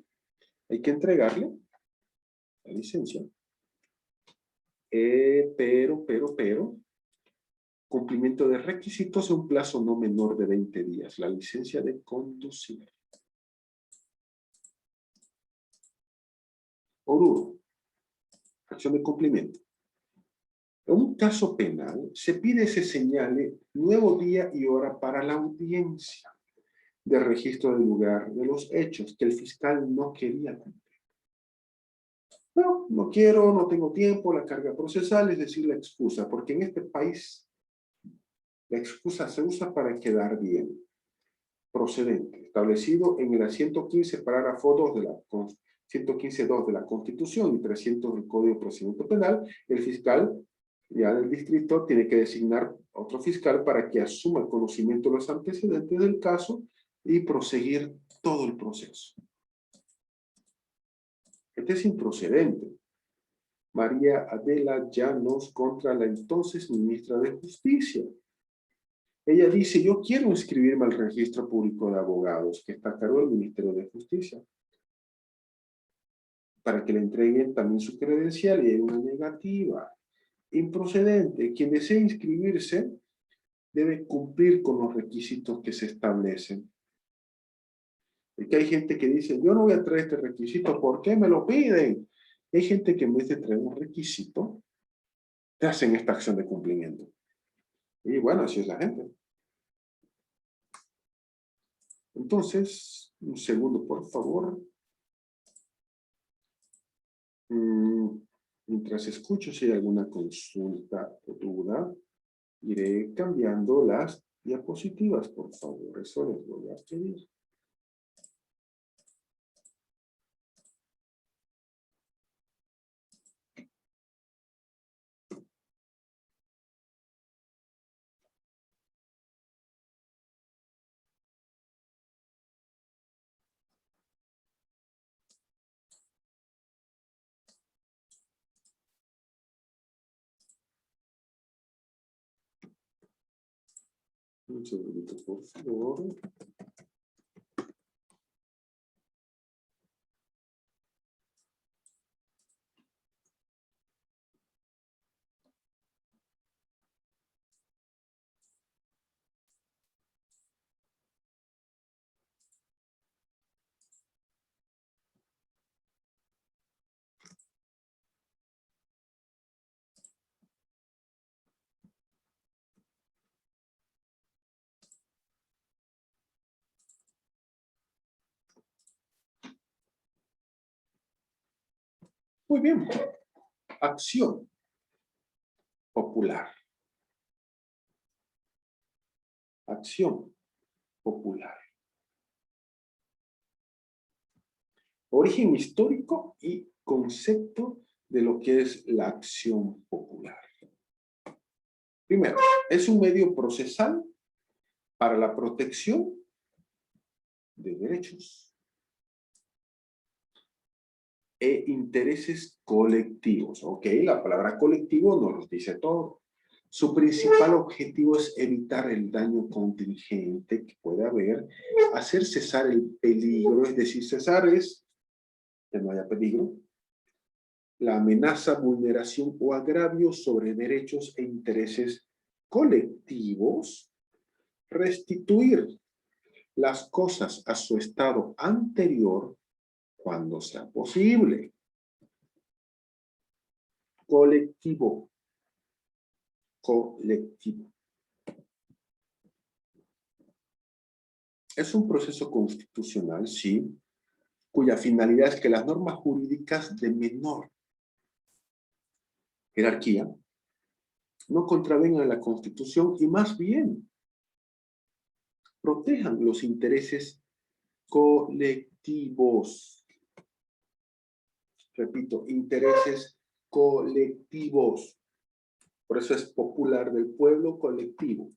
hay que entregarle la licencia. Pero, cumplimiento de requisitos en un plazo no menor de 20 días. La licencia de conducir. Oruro. Acción de cumplimiento. En un caso penal, se pide se señale nuevo día y hora para la audiencia de registro del lugar de los hechos que el fiscal no quería cumplir. No quiero, no tengo tiempo, la carga procesal, es decir, la excusa, porque en este país la excusa se usa para quedar bien. Procedente, establecido en el 115, parágrafo 2 de la 115.2 de la Constitución y 300 del Código de Procedimiento Penal, el fiscal ya del distrito tiene que designar otro fiscal para que asuma el conocimiento de los antecedentes del caso y proseguir todo el proceso. Este es improcedente. María Adela Llanos contra la entonces ministra de Justicia. Ella dice, yo quiero inscribirme al registro público de abogados que está a cargo del Ministerio de Justicia para que le entreguen también su credencial y hay una negativa. Improcedente. Quien desee inscribirse debe cumplir con los requisitos que se establecen. Porque hay gente que dice, yo no voy a traer este requisito, ¿por qué me lo piden? Hay gente que en vez de traer un requisito, te hacen esta acción de cumplimiento. Y bueno, así es la gente. Entonces, un segundo, por favor. Mientras escucho si hay alguna consulta o duda, iré cambiando las diapositivas, por favor. Eso les voy a pedir. Un segundito, por favor. Muy bien. Acción popular. Acción popular. Origen histórico y concepto de lo que es la acción popular. Primero, es un medio procesal para la protección de derechos e intereses colectivos. Ok, la palabra colectivo nos lo dice todo. Su principal objetivo es evitar el daño contingente que puede haber, hacer cesar el peligro, es decir, cesar es que no haya peligro, la amenaza, vulneración o agravio sobre derechos e intereses colectivos, restituir las cosas a su estado anterior cuando sea posible. Colectivo. Colectivo. Es un proceso constitucional, sí, cuya finalidad es que las normas jurídicas de menor jerarquía no contravengan la Constitución y más bien protejan los intereses colectivos. Repito, intereses colectivos. Por eso es popular, del pueblo colectivo.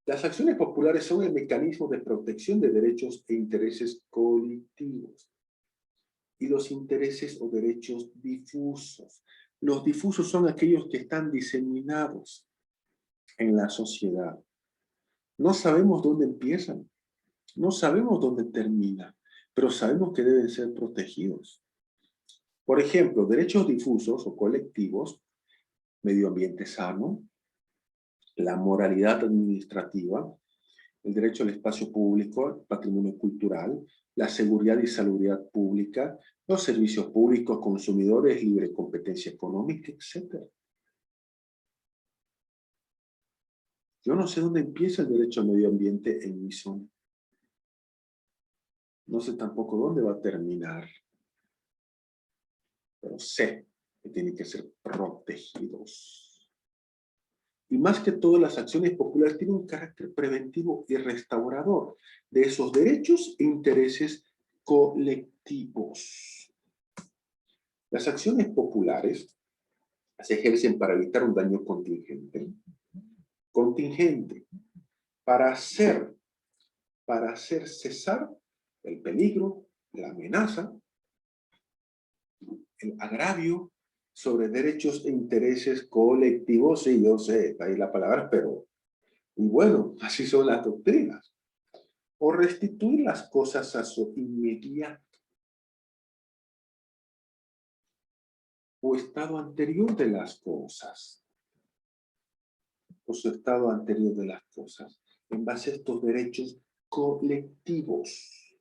Las acciones populares son el mecanismo de protección de derechos e intereses colectivos. Y los intereses o derechos difusos. Los difusos son aquellos que están diseminados en la sociedad. No sabemos dónde empiezan, no sabemos dónde terminan, pero sabemos que deben ser protegidos. Por ejemplo, derechos difusos o colectivos, medio ambiente sano, la moralidad administrativa, el derecho al espacio público, al patrimonio cultural, la seguridad y salubridad pública, los servicios públicos, consumidores, libre competencia económica, etc. Yo no sé dónde empieza el derecho al medio ambiente en mi zona. No sé tampoco dónde va a terminar. Pero sé que tienen que ser protegidos. Y más que todo, las acciones populares tienen un carácter preventivo y restaurador de esos derechos e intereses colectivos. Las acciones populares se ejercen para evitar un daño contingente. Contingente. Para hacer cesar el peligro, la amenaza, el agravio sobre derechos e intereses colectivos. Sí, yo sé, está ahí la palabra, pero, y bueno, así son las doctrinas. O restituir las cosas a su inmediato o estado anterior de las cosas. O su estado anterior de las cosas. En base a estos derechos colectivos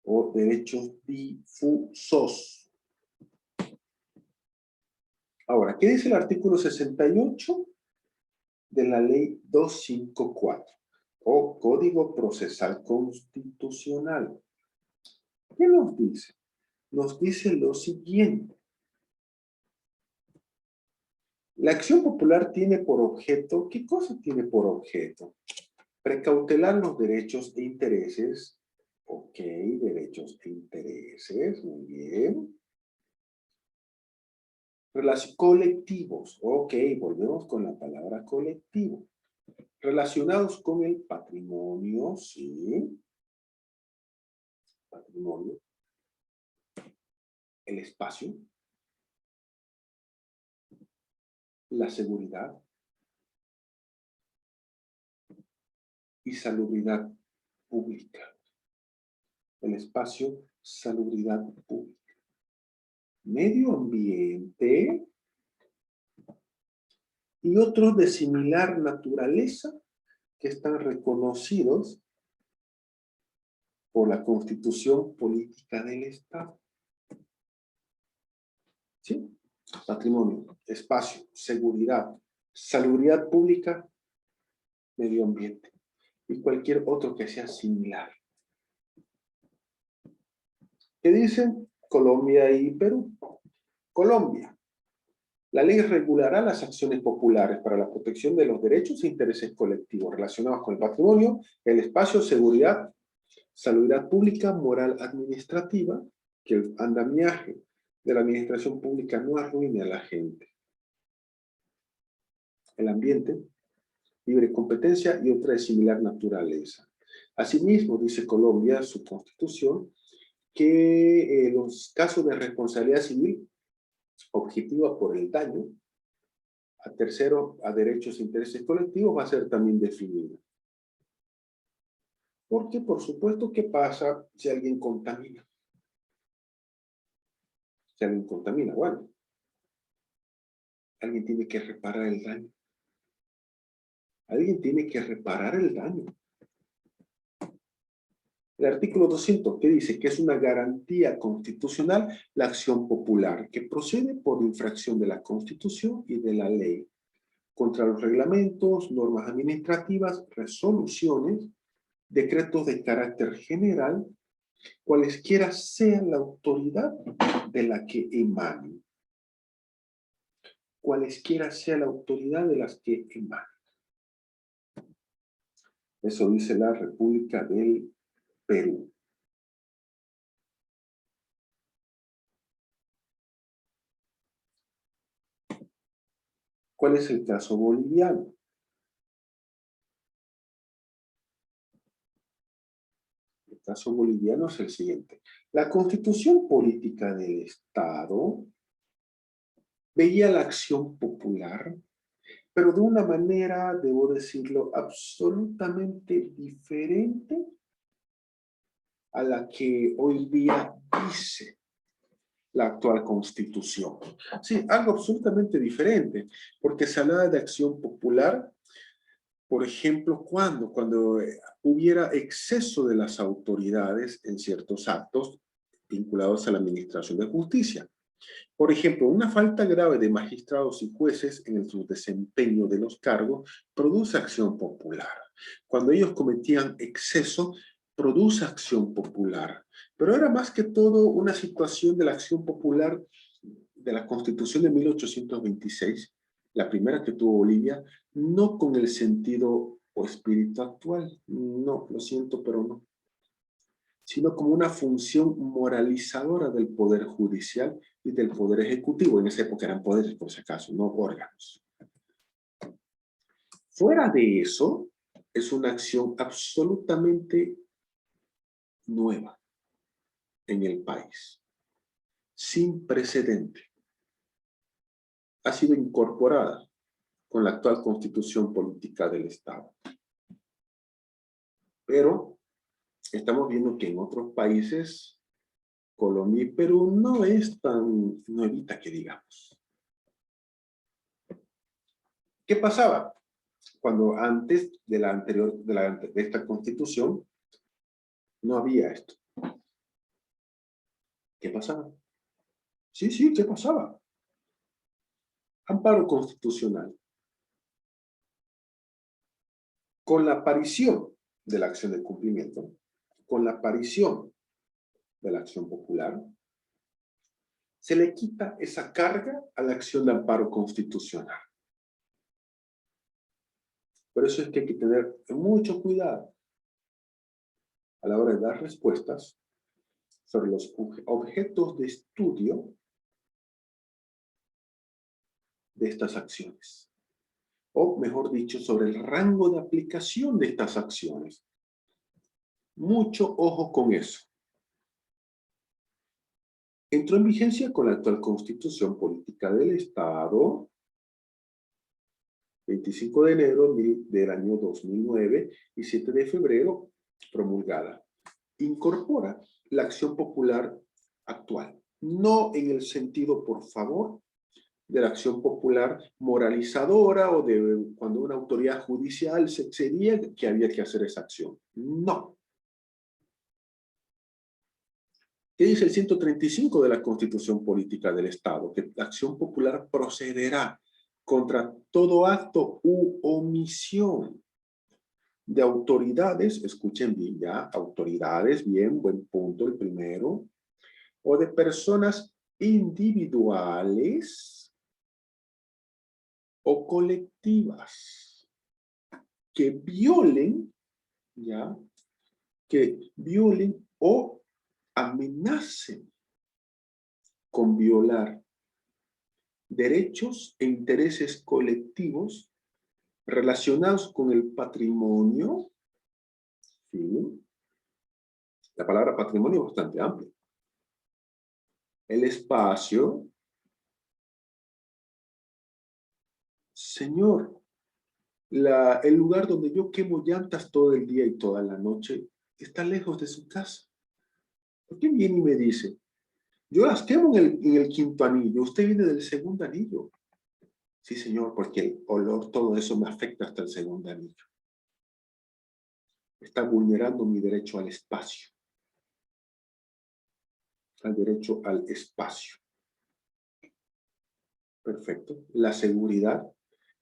o derechos difusos. Ahora, ¿qué dice el artículo 68 de la ley 254 o Código Procesal Constitucional? ¿Qué nos dice? Nos dice lo siguiente. La acción popular tiene por objeto, ¿qué cosa tiene por objeto? Precautelar los derechos e intereses. Ok, derechos e intereses, muy bien. Colectivos, ok, volvemos con la palabra colectivo. Relacionados con el patrimonio, sí. Patrimonio. El espacio. La seguridad. Y salubridad pública. El espacio, salubridad pública. Medio ambiente y otros de similar naturaleza que están reconocidos por la Constitución Política del Estado. ¿Sí? Patrimonio, espacio, seguridad, salubridad pública, medio ambiente y cualquier otro que sea similar. ¿Qué dicen Colombia y Perú? Colombia. La ley regulará las acciones populares para la protección de los derechos e intereses colectivos relacionados con el patrimonio, el espacio, seguridad, salubridad pública, moral administrativa, que el andamiaje de la administración pública no arruine a la gente. El ambiente, libre competencia y otra de similar naturaleza. Asimismo, dice Colombia, su constitución, que los casos de responsabilidad civil objetiva por el daño a tercero, a derechos e intereses colectivos va a ser también definida. Porque, por supuesto, ¿qué pasa si alguien contamina? Si alguien contamina, bueno, alguien tiene que reparar el daño. Alguien tiene que reparar el daño. El artículo 200, ¿qué dice? Que es una garantía constitucional la acción popular, que procede por infracción de la Constitución y de la ley, contra los reglamentos, normas administrativas, resoluciones, decretos de carácter general, cualesquiera sea la autoridad de la que emanen. Cualesquiera sea la autoridad de las que emanen. Eso dice la República del Perú. ¿Cuál es el caso boliviano? El caso boliviano es el siguiente. La Constitución Política del Estado veía la acción popular, pero de una manera, debo decirlo, absolutamente diferente a la que hoy día dice la actual Constitución. Sí, algo absolutamente diferente, porque se hablaba de acción popular Por ejemplo, cuando hubiera exceso de las autoridades en ciertos actos vinculados a la administración de justicia. Por ejemplo, una falta grave de magistrados y jueces en su desempeño de los cargos produce acción popular. Cuando ellos cometían exceso, produce acción popular. Pero era más que todo una situación de la acción popular de la Constitución de 1826, la primera que tuvo Bolivia, no con el sentido o espíritu actual. No, lo siento, pero no, sino como una función moralizadora del Poder Judicial y del Poder Ejecutivo. En esa época eran poderes, por si acaso, no órganos. Fuera de eso, es una acción absolutamente nueva en el país, sin precedente. Ha sido incorporada con la actual Constitución Política del Estado. Pero estamos viendo que en otros países, Colombia y Perú, no es tan nuevita que digamos. ¿Qué pasaba? Cuando antes de la anterior, de esta Constitución, no había esto. ¿Qué pasaba? Sí, ¿qué pasaba? Amparo constitucional. Con la aparición de la acción de cumplimiento, con la aparición de la acción popular, se le quita esa carga a la acción de amparo constitucional. Por eso es que hay que tener mucho cuidado a la hora de dar respuestas sobre los objetos de estudio de estas acciones. O, mejor dicho, sobre el rango de aplicación de estas acciones. Mucho ojo con eso. Entró en vigencia con la actual Constitución Política del Estado, 25 de enero del año 2009 y 7 de febrero promulgada. Incorpora la acción popular actual, no en el sentido, por favor, de la acción popular moralizadora o de cuando una autoridad judicial se excedía que había que hacer esa acción. No. ¿Qué dice el 135 de la Constitución Política del Estado? Que la acción popular procederá contra todo acto u omisión de autoridades, escuchen bien ya, autoridades, bien, buen punto el primero, o de personas individuales o colectivas que violen, ya, que violen o amenacen con violar derechos e intereses colectivos relacionados con el patrimonio. ¿Sí? La palabra patrimonio es bastante amplia. El espacio. Señor, el lugar donde yo quemo llantas todo el día y toda la noche está lejos de su casa. ¿Por qué viene y me dice? Yo las quemo en el quinto anillo, usted viene del segundo anillo. Sí, señor, porque el olor, todo eso me afecta hasta el segundo anillo. Está vulnerando mi derecho al espacio. Al derecho al espacio. Perfecto. La seguridad,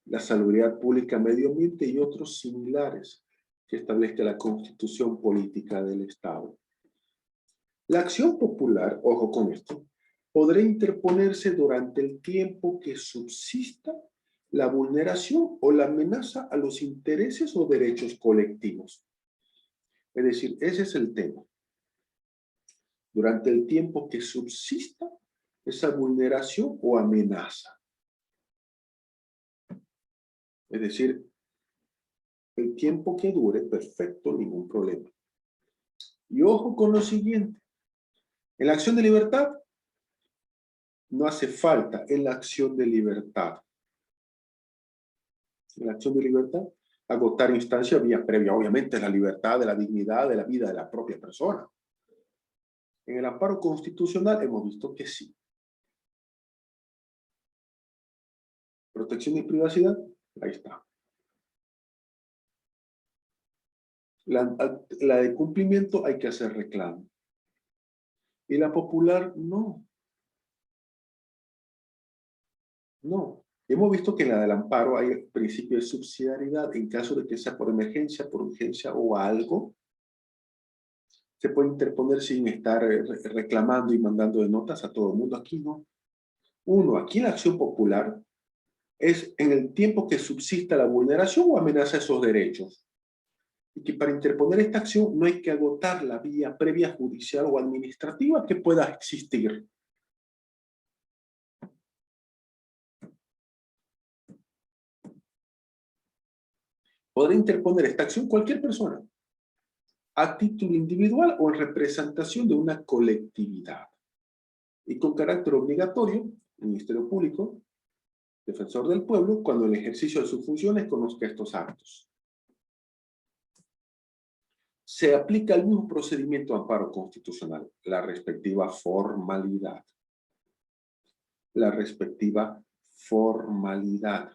la salubridad pública, medio ambiente y otros similares que establezca la Constitución Política del Estado. La acción popular, ojo con esto, podrá interponerse durante el tiempo que subsista la vulneración o la amenaza a los intereses o derechos colectivos. Es decir, ese es el tema. Durante el tiempo que subsista esa vulneración o amenaza. Es decir, el tiempo que dure, perfecto, ningún problema. Y ojo con lo siguiente. En la acción de libertad, no hace falta en la acción de libertad. En la acción de libertad, agotar instancia vía previa, obviamente, la libertad, de la dignidad, de la vida de la propia persona. En el amparo constitucional hemos visto que sí. Protección y privacidad, ahí está. La de cumplimiento hay que hacer reclamo. Y la popular, no. No. Hemos visto que en la del amparo hay principio de subsidiariedad. En caso de que sea por emergencia, por urgencia o algo, se puede interponer sin estar reclamando y mandando de notas a todo el mundo. Aquí no. Uno, aquí la acción popular es en el tiempo que subsista la vulneración o amenaza esos derechos. Y que para interponer esta acción no hay que agotar la vía previa judicial o administrativa que pueda existir. Podrá interponer esta acción cualquier persona, a título individual o en representación de una colectividad. Y con carácter obligatorio, el Ministerio Público, Defensor del Pueblo, cuando el ejercicio de sus funciones conozca estos actos. Se aplica el mismo procedimiento de amparo constitucional, la respectiva formalidad. La respectiva formalidad.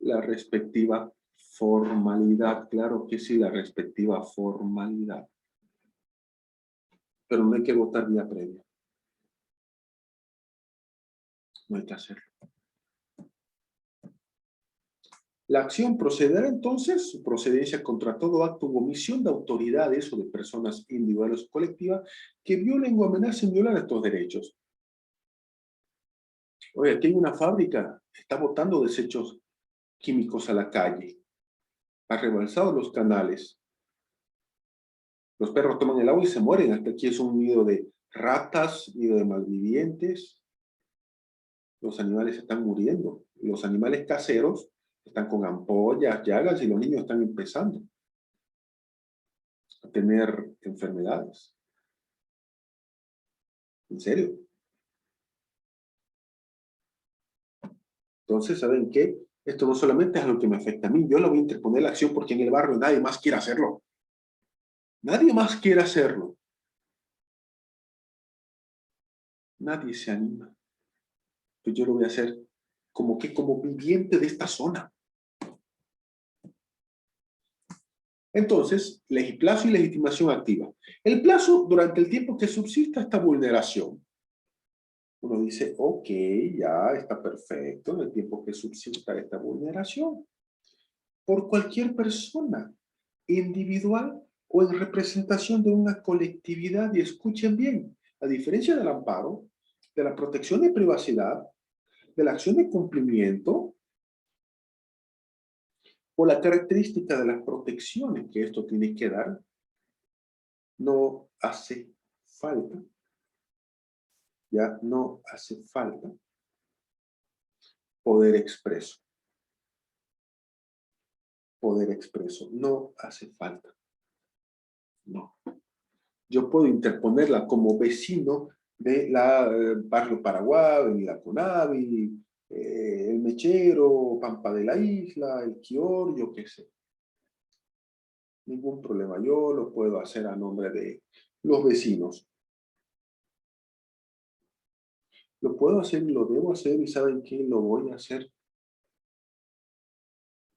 La respectiva formalidad, claro que sí, la respectiva formalidad. Pero no hay que votar vía previa. No hay que hacerlo. La acción procederá entonces, su procedencia contra todo acto u omisión de autoridades o de personas individuales o colectivas que violen o amenacen violar estos derechos. Oye, aquí hay una fábrica, está botando desechos químicos a la calle, ha rebalsado los canales. Los perros toman el agua y se mueren. Hasta aquí es un nido de ratas, nido de malvivientes. Los animales están muriendo. Los animales caseros están con ampollas, llagas y los niños están empezando a tener enfermedades. ¿En serio? Entonces, ¿saben qué? Esto no solamente es lo que me afecta a mí. Yo le voy a interponer la acción porque en el barrio nadie más quiere hacerlo. Nadie más quiere hacerlo. Nadie se anima. Pues yo lo voy a hacer como viviente de esta zona. Entonces, plazo y legitimación activa. El plazo durante el tiempo que subsista esta vulneración. Uno dice, ok, ya está perfecto en el tiempo que subsista esta vulneración. Por cualquier persona, individual o en representación de una colectividad. Y escuchen bien, a diferencia del amparo, de la protección de privacidad, de la acción de cumplimiento, o la característica de las protecciones que esto tiene que dar, no hace falta, ya no hace falta poder expreso. Poder expreso, no hace falta. No. Yo puedo interponerla como vecino de la Barrio Paraguay, Avenida Conavi, el Mechero, Pampa de la Isla, el Quior, yo qué sé. Ningún problema, yo lo puedo hacer a nombre de los vecinos. Lo puedo hacer y lo debo hacer y ¿saben qué? Lo voy a hacer.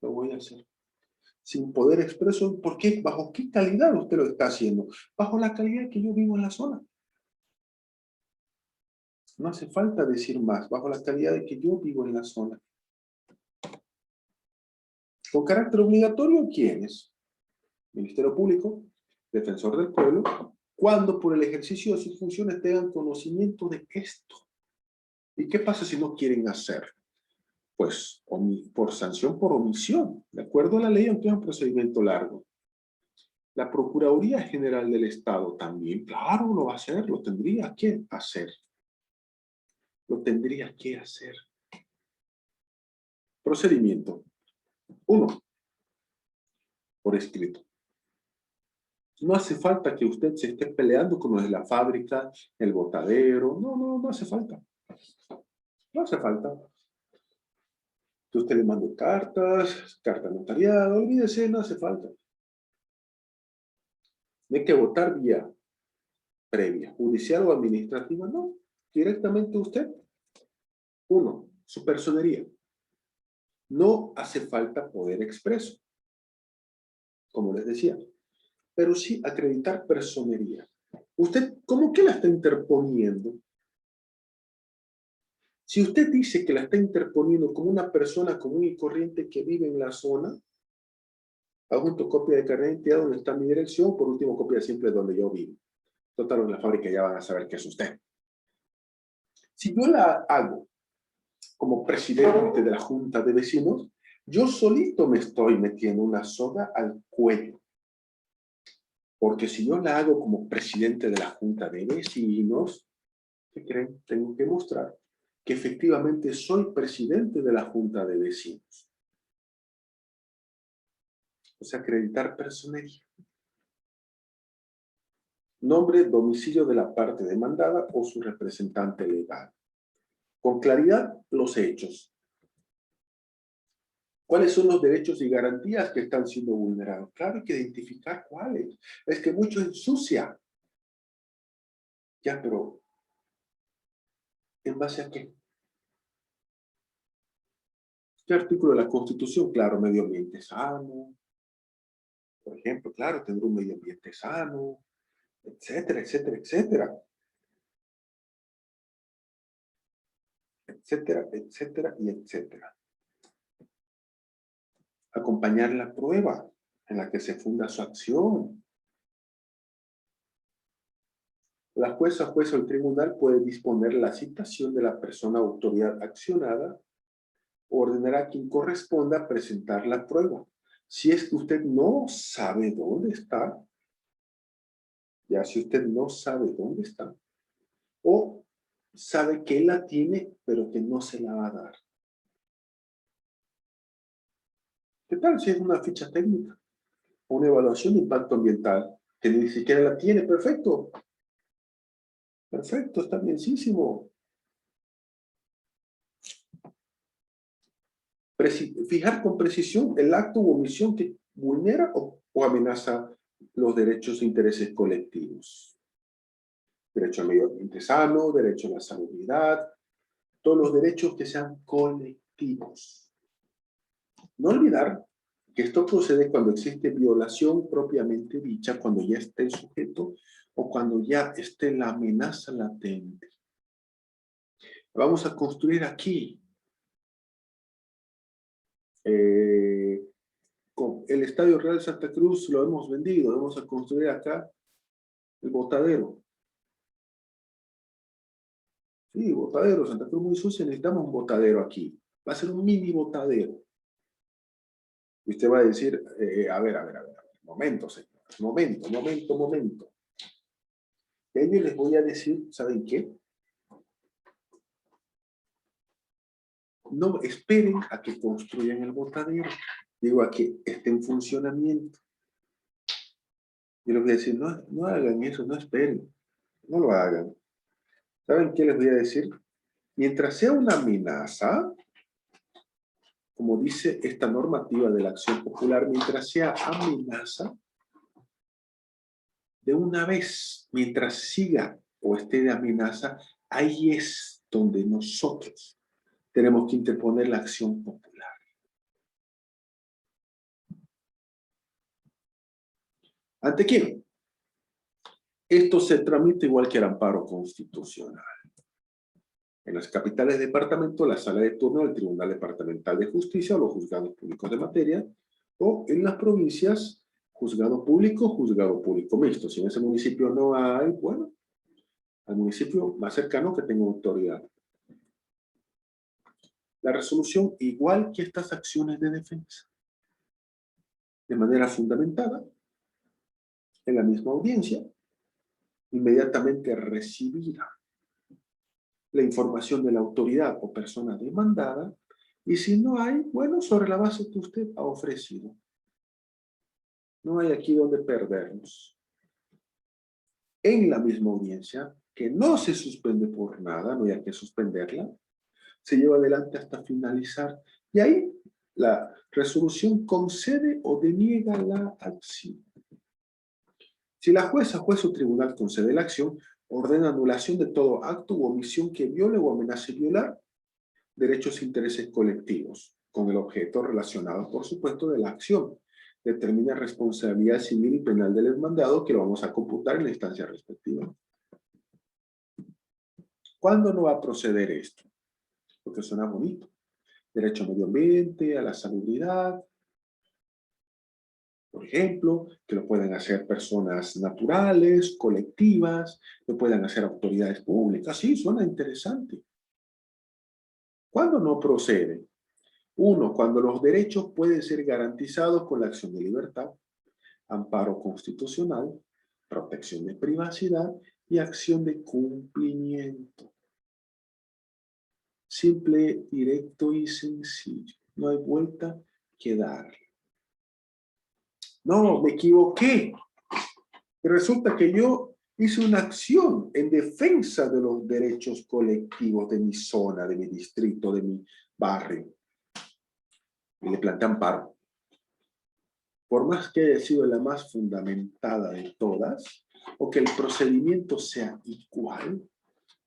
Lo voy a hacer. Sin poder expreso, ¿por qué? ¿Bajo qué calidad usted lo está haciendo? Bajo la calidad que yo vivo en la zona. No hace falta decir más, bajo la calidad de que yo vivo en la zona. ¿Con carácter obligatorio quiénes? Ministerio Público, Defensor del Pueblo, cuando por el ejercicio de sus funciones tengan conocimiento de esto. ¿Y qué pasa si no quieren hacer? Pues por sanción por omisión, de acuerdo a la ley, aunque es un procedimiento largo. La Procuraduría General del Estado también, claro, lo va a hacer, lo tendría que hacer. Lo tendría que hacer. Procedimiento. 1. Por escrito. No hace falta que usted se esté peleando con los de la fábrica, el botadero. No hace falta. No hace falta. Que usted le mande cartas, carta notariada, olvídese, no hace falta. No hay que votar vía previa, judicial o administrativa, no. Directamente usted. 1. Su personería. No hace falta poder expreso. como les decía, pero sí acreditar personería. ¿Usted cómo que la está interponiendo? Si usted dice que la está interponiendo como una persona común y corriente que vive en la zona, adjunto copia de carnet de identidad donde está mi dirección, por último copia simple donde yo vivo. Total, en la fábrica ya van a saber que es usted. Si yo la hago como presidente de la Junta de Vecinos, yo solito me estoy metiendo una soga al cuello. Porque si yo la hago como presidente de la Junta de Vecinos, ¿qué creen? Tengo que mostrar que efectivamente soy presidente de la Junta de Vecinos. O sea, acreditar personería. Nombre, domicilio de la parte demandada o su representante legal. Con claridad, los hechos. ¿Cuáles son los derechos y garantías que están siendo vulnerados? Claro, hay que identificar cuáles. Es que mucho ensucia. Ya, pero ¿en base a qué? ¿Qué artículo de la Constitución? Claro, medio ambiente sano. Por ejemplo, claro, tendrá un medio ambiente sano, etcétera, etcétera, etcétera. Etcétera, etcétera y etcétera. Acompañar la prueba en la que se funda su acción. La jueza, juez o el tribunal puede disponer la citación de la persona o autoridad accionada o ordenará a quien corresponda presentar la prueba. Si es que usted no sabe dónde está, ya si usted no sabe dónde está, o sabe que la tiene, pero que no se la va a dar. ¿Qué tal si es una ficha técnica? Una evaluación de impacto ambiental, que ni siquiera la tiene? Perfecto. Perfecto, está bienísimo. Fijar con precisión el acto u omisión que vulnera o amenaza los derechos e intereses colectivos. Derecho al medio ambiente sano, derecho a la salubridad, todos los derechos que sean colectivos. No olvidar que esto procede cuando existe violación propiamente dicha, cuando ya esté el sujeto o cuando ya esté la amenaza latente. Vamos a construir aquí con el Estadio Real Santa Cruz lo hemos vendido, vamos a construir acá el botadero. Sí, botadero, Santa Cruz muy sucia, necesitamos un botadero aquí. Va a ser un mini botadero. Y usted va a decir, a ver, momento, señor, momento. Y ahí yo les voy a decir, ¿saben qué? No esperen a que construyan el botadero, digo, a que esté en funcionamiento. Yo les voy a decir, no hagan eso, no esperen, no lo hagan. ¿Saben qué les voy a decir? Mientras sea una amenaza, como dice esta normativa de la acción popular, mientras sea amenaza, de una vez, mientras siga o esté de amenaza, ahí es donde nosotros tenemos que interponer la acción popular. ¿Ante quién? Esto se tramita igual que el amparo constitucional. En las capitales de departamento, la sala de turno del Tribunal Departamental de Justicia o los juzgados públicos de materia, o en las provincias, juzgado público mixto. Si en ese municipio no hay, bueno, al municipio más cercano que tenga autoridad. La resolución, igual que estas acciones de defensa, de manera fundamentada, en la misma audiencia, inmediatamente recibirá la información de la autoridad o persona demandada, y si no hay, bueno, sobre la base que usted ha ofrecido. No hay aquí donde perdernos. En la misma audiencia, que no se suspende por nada, no hay que suspenderla, se lleva adelante hasta finalizar, y ahí la resolución concede o deniega la acción. Si la jueza, juez o tribunal concede la acción, ordena anulación de todo acto u omisión que viole o amenace violar derechos e intereses colectivos, con el objeto relacionado, por supuesto, de la acción. determina responsabilidad civil y penal del demandado, que lo vamos a computar en la instancia respectiva. ¿Cuándo no va a proceder esto? Porque suena bonito. Derecho al medio ambiente, a la salubridad, por ejemplo, que lo pueden hacer personas naturales, colectivas, lo pueden hacer autoridades públicas. Sí, suena interesante. ¿Cuándo no procede? Uno, cuando los derechos pueden ser garantizados con la acción de libertad, amparo constitucional, protección de privacidad y acción de cumplimiento. Simple, directo y sencillo. No hay vuelta que darle. No, me equivoqué. Resulta que yo hice una acción en defensa de los derechos colectivos de mi zona, de mi distrito, de mi barrio. Y le planteé amparo. Por más que haya sido la más fundamentada de todas, o que el procedimiento sea igual,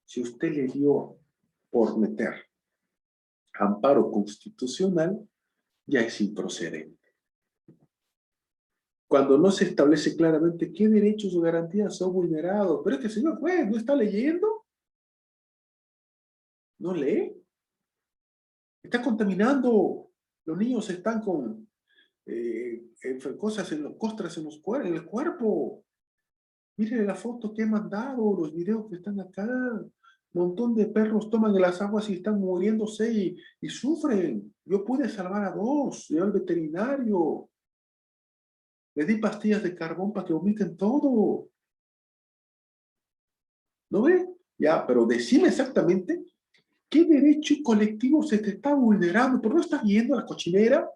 si usted le dio por meter amparo constitucional, ya es improcedente. Cuando no se establece claramente qué derechos o garantías son vulnerados. Pero es que, señor juez, ¿no está leyendo? ¿No lee? Está contaminando. Los niños están con cosas en los costras, en el cuerpo. Miren la foto que he mandado, los videos que están acá. Un montón de perros toman las aguas y están muriéndose y sufren. Yo pude salvar a 2, llevé al veterinario. Les di pastillas de carbón para que vomiten todo. ¿No ve? Ya, pero decime exactamente qué derecho colectivo se te está vulnerando. ¿Por qué no estás viendo la cochinera?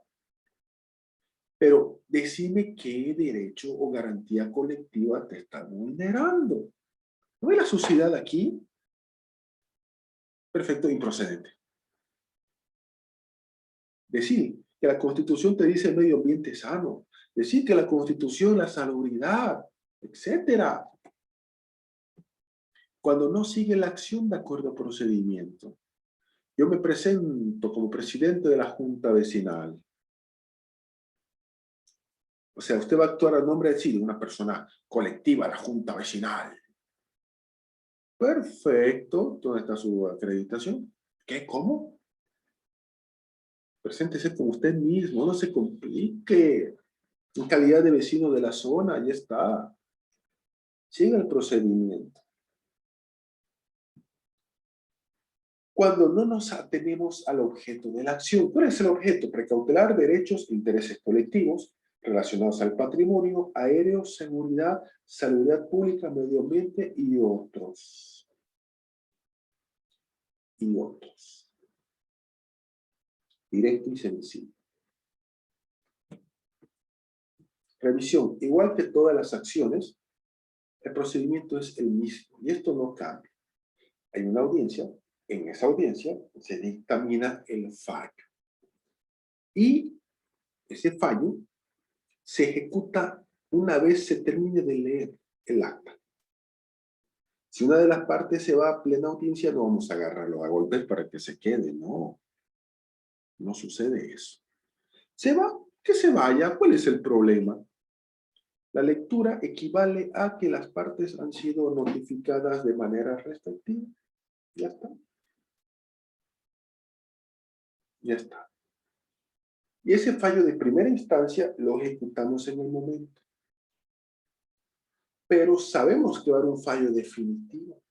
Pero decime qué derecho o garantía colectiva te está vulnerando. ¿No ve la suciedad aquí? Perfecto, improcedente. Decir que la Constitución te dice medio ambiente sano. Decir que la Constitución, la salubridad, etcétera. Cuando no sigue la acción de acuerdo a procedimiento. Yo me presento como presidente de la Junta Vecinal. O sea, usted va a actuar a nombre de, sí, de una persona colectiva, la Junta Vecinal. Perfecto. ¿Dónde está su acreditación? ¿Qué? ¿Cómo? Preséntese como usted mismo, no se complique. En calidad de vecino de la zona, ya está. Siga el procedimiento. Cuando no nos atenemos al objeto de la acción. ¿Cuál es el objeto? Precautelar derechos e intereses colectivos relacionados al patrimonio, aéreo, seguridad, salubridad pública, medio ambiente y otros. Y otros. Directo y sencillo. Revisión. Igual que todas las acciones, el procedimiento es el mismo y esto no cambia. Hay una audiencia, en esa audiencia se dictamina el fallo. Y ese fallo se ejecuta una vez se termine de leer el acta. Si una de las partes se va a plena audiencia, no vamos a agarrarlo a golpes para que se quede, no. No sucede eso. ¿Se va? Que se vaya. ¿Cuál es el problema? La lectura equivale a que las partes han sido notificadas de manera respectiva. Ya está. Ya está. Y ese fallo de primera instancia lo ejecutamos en el momento. Pero sabemos que va a haber un fallo definitivo,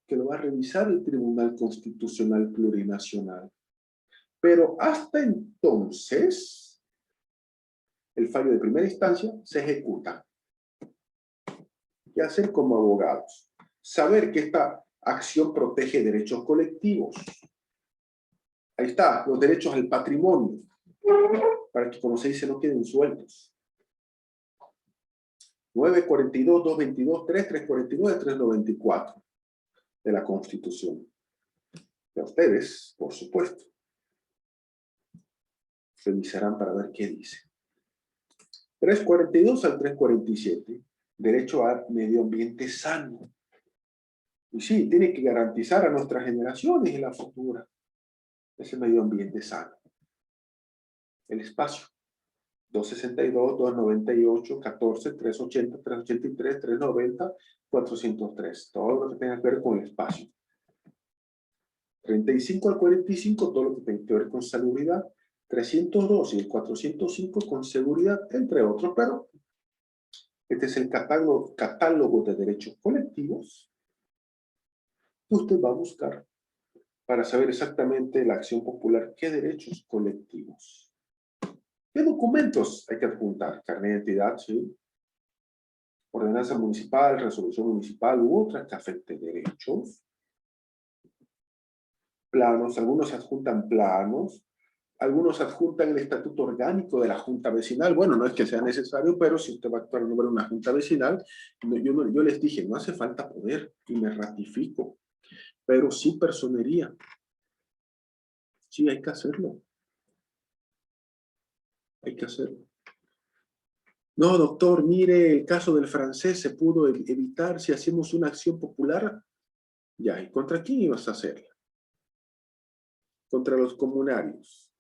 que lo va a revisar el Tribunal Constitucional Plurinacional. Pero hasta entonces, el fallo de primera instancia se ejecuta. ¿Qué hacer como abogados? Saber que esta acción protege derechos colectivos. Ahí está, los derechos al patrimonio, para que, como se dice, no queden sueltos. 942, 222, 3, 349, 394 de la Constitución. Y a ustedes, por supuesto, revisarán para ver qué dice. 342 al 347, derecho al medio ambiente sano. Y sí, tiene que garantizar a nuestras generaciones y la futura ese medio ambiente sano. El espacio. 262, 298, 14, 380, 383, 390, 403. Todo lo que tenga que ver con el espacio. 35 al 45, todo lo que tenga que ver con salubridad. 302 y el 405 con seguridad, entre otros. Pero este es el catálogo de derechos colectivos que usted va a buscar para saber exactamente la acción popular, qué derechos colectivos. ¿Qué documentos hay que adjuntar? Carnet de identidad, sí. Ordenanza municipal, resolución municipal u otra que afecte derechos. Planos, algunos adjuntan planos, algunos adjuntan el estatuto orgánico de la junta vecinal. Bueno, no es que sea necesario, pero si usted va a actuar en nombre de una junta vecinal, yo les dije, no hace falta poder y me ratifico, pero sí personería. Sí, hay que hacerlo. Hay que hacerlo. No, doctor, mire, el caso del francés se pudo evitar si hacemos una acción popular. Ya, ¿y contra quién ibas a hacerla? Contra los comunarios.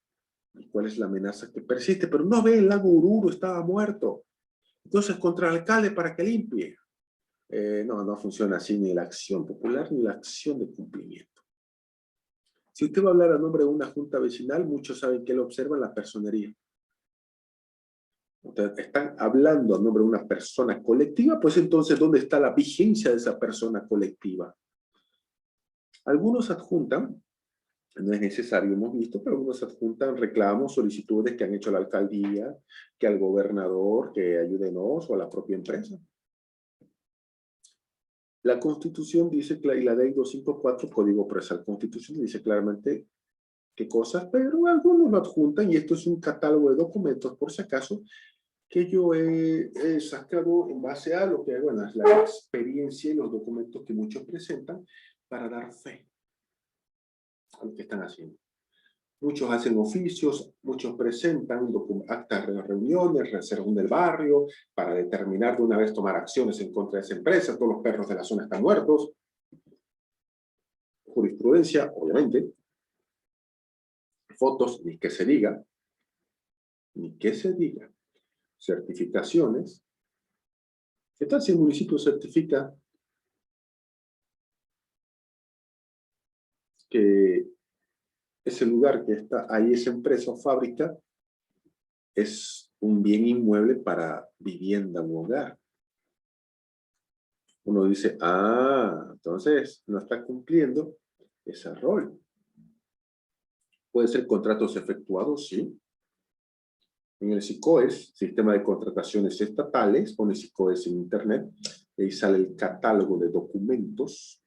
¿Y cuál es la amenaza que persiste? Pero no ve, el lago Ururo estaba muerto. Entonces, contra el alcalde para que limpie. No, no funciona así ni la acción popular ni la acción de cumplimiento. Si usted va a hablar a nombre de una junta vecinal, muchos saben que lo observan la personería. Están hablando a nombre de una persona colectiva, pues entonces, ¿dónde está la vigencia de esa persona colectiva? Algunos adjuntan, no es necesario, hemos visto, pero algunos adjuntan reclamos, solicitudes que han hecho a la alcaldía, que al gobernador, que ayúdenos, o a la propia empresa. La Constitución dice, y la Ley 254, Código Procesal Constitucional, dice claramente qué cosas, pero algunos lo adjuntan, y esto es un catálogo de documentos, por si acaso, que yo he sacado en base a lo que, bueno, es la experiencia y los documentos que muchos presentan para dar fe a lo que están haciendo. Muchos hacen oficios, muchos presentan actas de reuniones, reservan del barrio, para determinar de una vez tomar acciones en contra de esa empresa. Todos los perros de la zona están muertos. Jurisprudencia, obviamente. Fotos, ni que se diga. Ni que se diga. Certificaciones. ¿Qué tal si el municipio certifica que ese lugar que está ahí, esa empresa o fábrica, es un bien inmueble para vivienda u hogar? Uno dice, entonces no está cumpliendo ese rol. Puede ser contratos efectuados, sí. En el SICOES, Sistema de Contrataciones Estatales, pone SICOES en Internet, y ahí sale el catálogo de documentos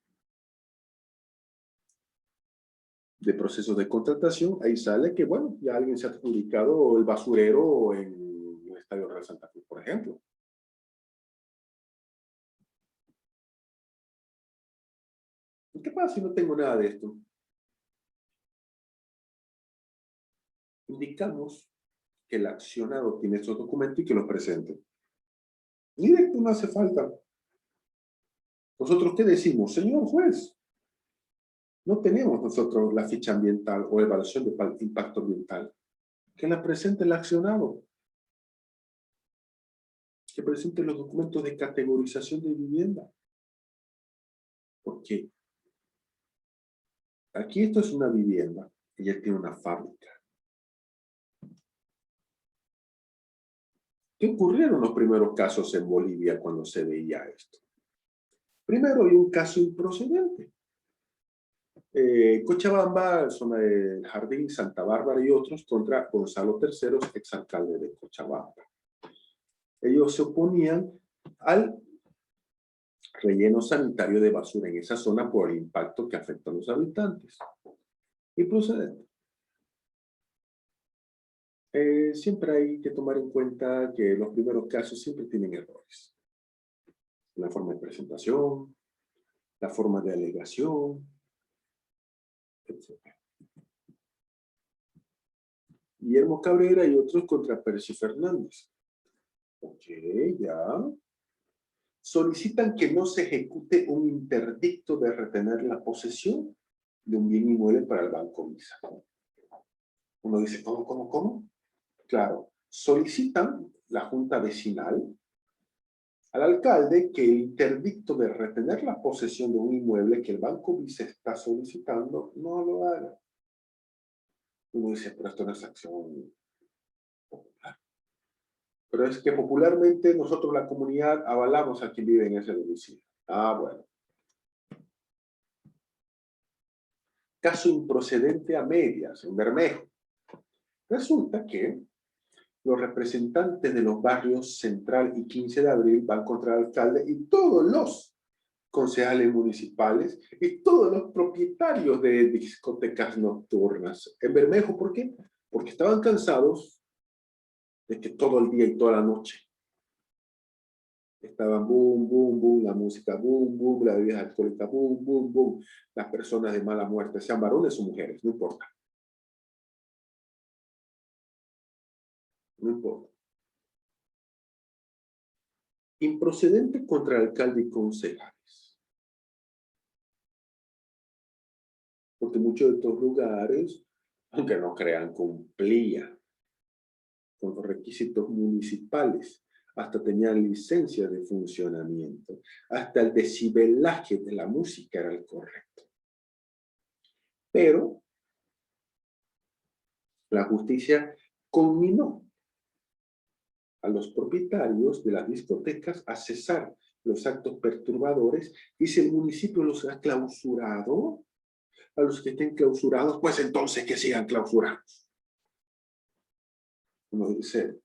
de procesos de contratación. Ahí sale que, bueno, ya alguien se ha adjudicado el basurero en el Estadio Real Santa Cruz, por ejemplo. ¿Qué pasa si no tengo nada de esto? Indicamos que el accionado tiene estos documentos y que los presente. Directo no hace falta. ¿Nosotros qué decimos? Señor juez, no tenemos nosotros la ficha ambiental o evaluación de impacto ambiental. Que la presente el accionado. Que presente los documentos de categorización de vivienda. ¿Por qué? Aquí esto es una vivienda. Ella tiene una fábrica. ¿Qué ocurrieron los primeros casos en Bolivia cuando se veía esto? Primero hay un caso improcedente. Cochabamba, zona del Jardín, Santa Bárbara y otros contra Gonzalo III, exalcalde de Cochabamba. Ellos se oponían al relleno sanitario de basura en esa zona por el impacto que afecta a los habitantes. Improcedente. Siempre hay que tomar en cuenta que los primeros casos siempre tienen errores. La forma de presentación, la forma de alegación, etc. Guillermo Cabrera y otros contra Pérez y Fernández. Ok, ya. Solicitan que no se ejecute un interdicto de retener la posesión de un bien inmueble para el Banco Visa. Uno dice, ¿cómo? Claro, solicitan la junta vecinal al alcalde que el interdicto de retener la posesión de un inmueble que el Banco Vice está solicitando no lo haga. Uno dice, pero esto no es acción popular. Pero es que popularmente nosotros, la comunidad, avalamos a quien vive en ese domicilio. Ah, bueno. Caso improcedente a medias, en Bermejo. Resulta que los representantes de los barrios Central y 15 de Abril van contra el alcalde y todos los concejales municipales y todos los propietarios de discotecas nocturnas. En Bermejo, ¿por qué? Porque estaban cansados de que todo el día y toda la noche estaban boom, boom, boom, la música boom, boom, la bebida alcohólica boom, boom, boom, las personas de mala muerte, sean varones o mujeres, no importa. No importa. Improcedente contra alcalde y concejales. Porque muchos de estos lugares, aunque no crean, cumplían con los requisitos municipales. Hasta tenían licencia de funcionamiento. Hasta el decibelaje de la música era el correcto. Pero la justicia conminó a los propietarios de las discotecas a cesar los actos perturbadores, y si el municipio los ha clausurado, a los que estén clausurados, pues entonces que sigan clausurados. Uno dice,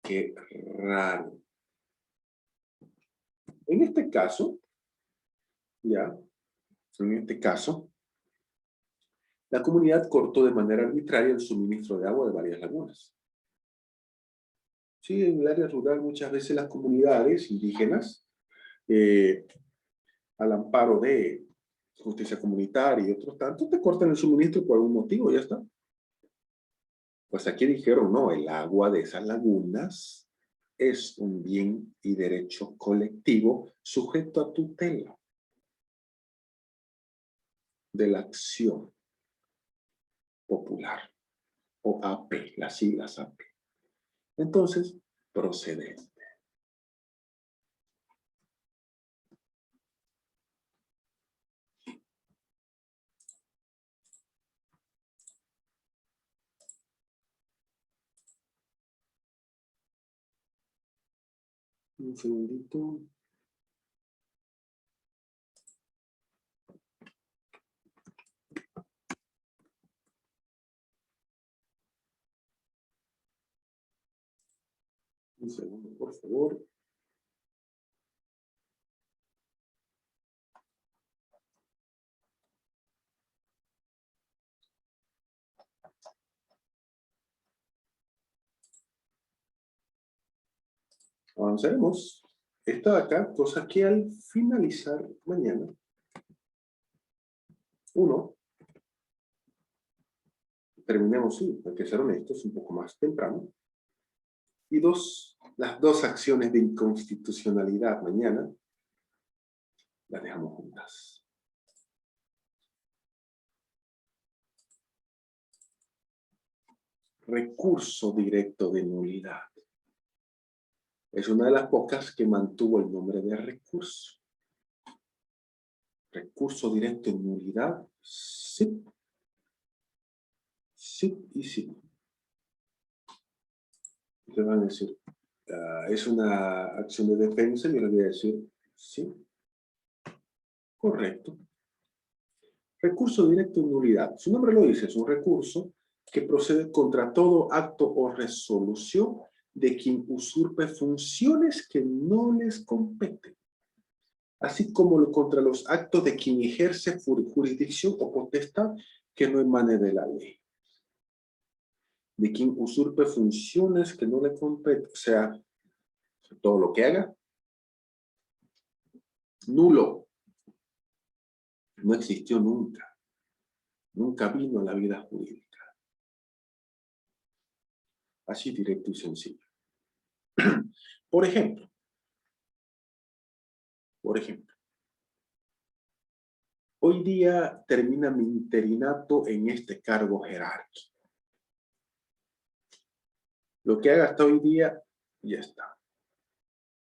qué raro. En este caso, la comunidad cortó de manera arbitraria el suministro de agua de varias lagunas. Sí, en el área rural muchas veces las comunidades indígenas, al amparo de justicia comunitaria y otros tantos, te cortan el suministro por algún motivo, ya está. Pues aquí dijeron, no, el agua de esas lagunas es un bien y derecho colectivo sujeto a tutela de la acción popular, o AP, las siglas AP. Entonces, procedente. Un segundito. Un segundo, por favor. Avanzaremos. Esta de acá, cosa que al finalizar mañana, uno, terminemos, sí, hay que ser honestos, un poco más temprano. Y dos, las dos acciones de inconstitucionalidad mañana, las dejamos juntas. Recurso directo de nulidad. Es una de las pocas que mantuvo el nombre de recurso. Recurso directo en nulidad, sí. Sí y sí. ¿Qué van a decir? Es una acción de defensa, y yo le voy a decir sí. Correcto. Recurso directo en nulidad. Su nombre lo dice, es un recurso que procede contra todo acto o resolución de quien usurpe funciones que no les competen, así como contra los actos de quien ejerce jurisdicción o potestad que no emane de la ley. De quien usurpe funciones que no le competen, o sea, todo lo que haga, nulo. No existió nunca. Nunca vino a la vida jurídica. Así directo y sencillo. Por ejemplo, hoy día termina mi interinato en este cargo jerárquico. Lo que haga hasta hoy día, ya está.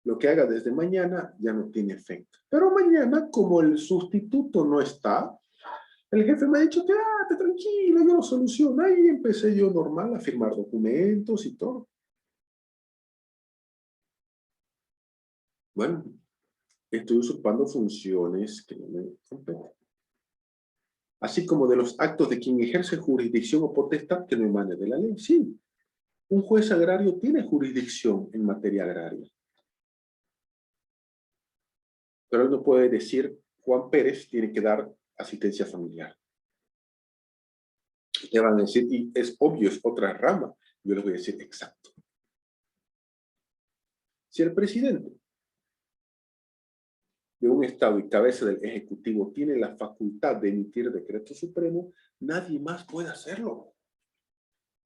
Lo que haga desde mañana ya no tiene efecto. Pero mañana, como el sustituto no está, el jefe me ha dicho, quédate tranquilo, yo lo soluciono. Ahí empecé yo normal a firmar documentos y todo. Bueno, estoy usurpando funciones que no me competen. Así como de los actos de quien ejerce jurisdicción o potestad que no emane de la ley. Sí, un juez agrario tiene jurisdicción en materia agraria. Pero él no puede decir, Juan Pérez tiene que dar asistencia familiar. Ustedes van a decir, y es obvio, es otra rama. Yo les voy a decir exacto. Si el presidente de un Estado y cabeza del Ejecutivo tiene la facultad de emitir decreto supremo, nadie más puede hacerlo.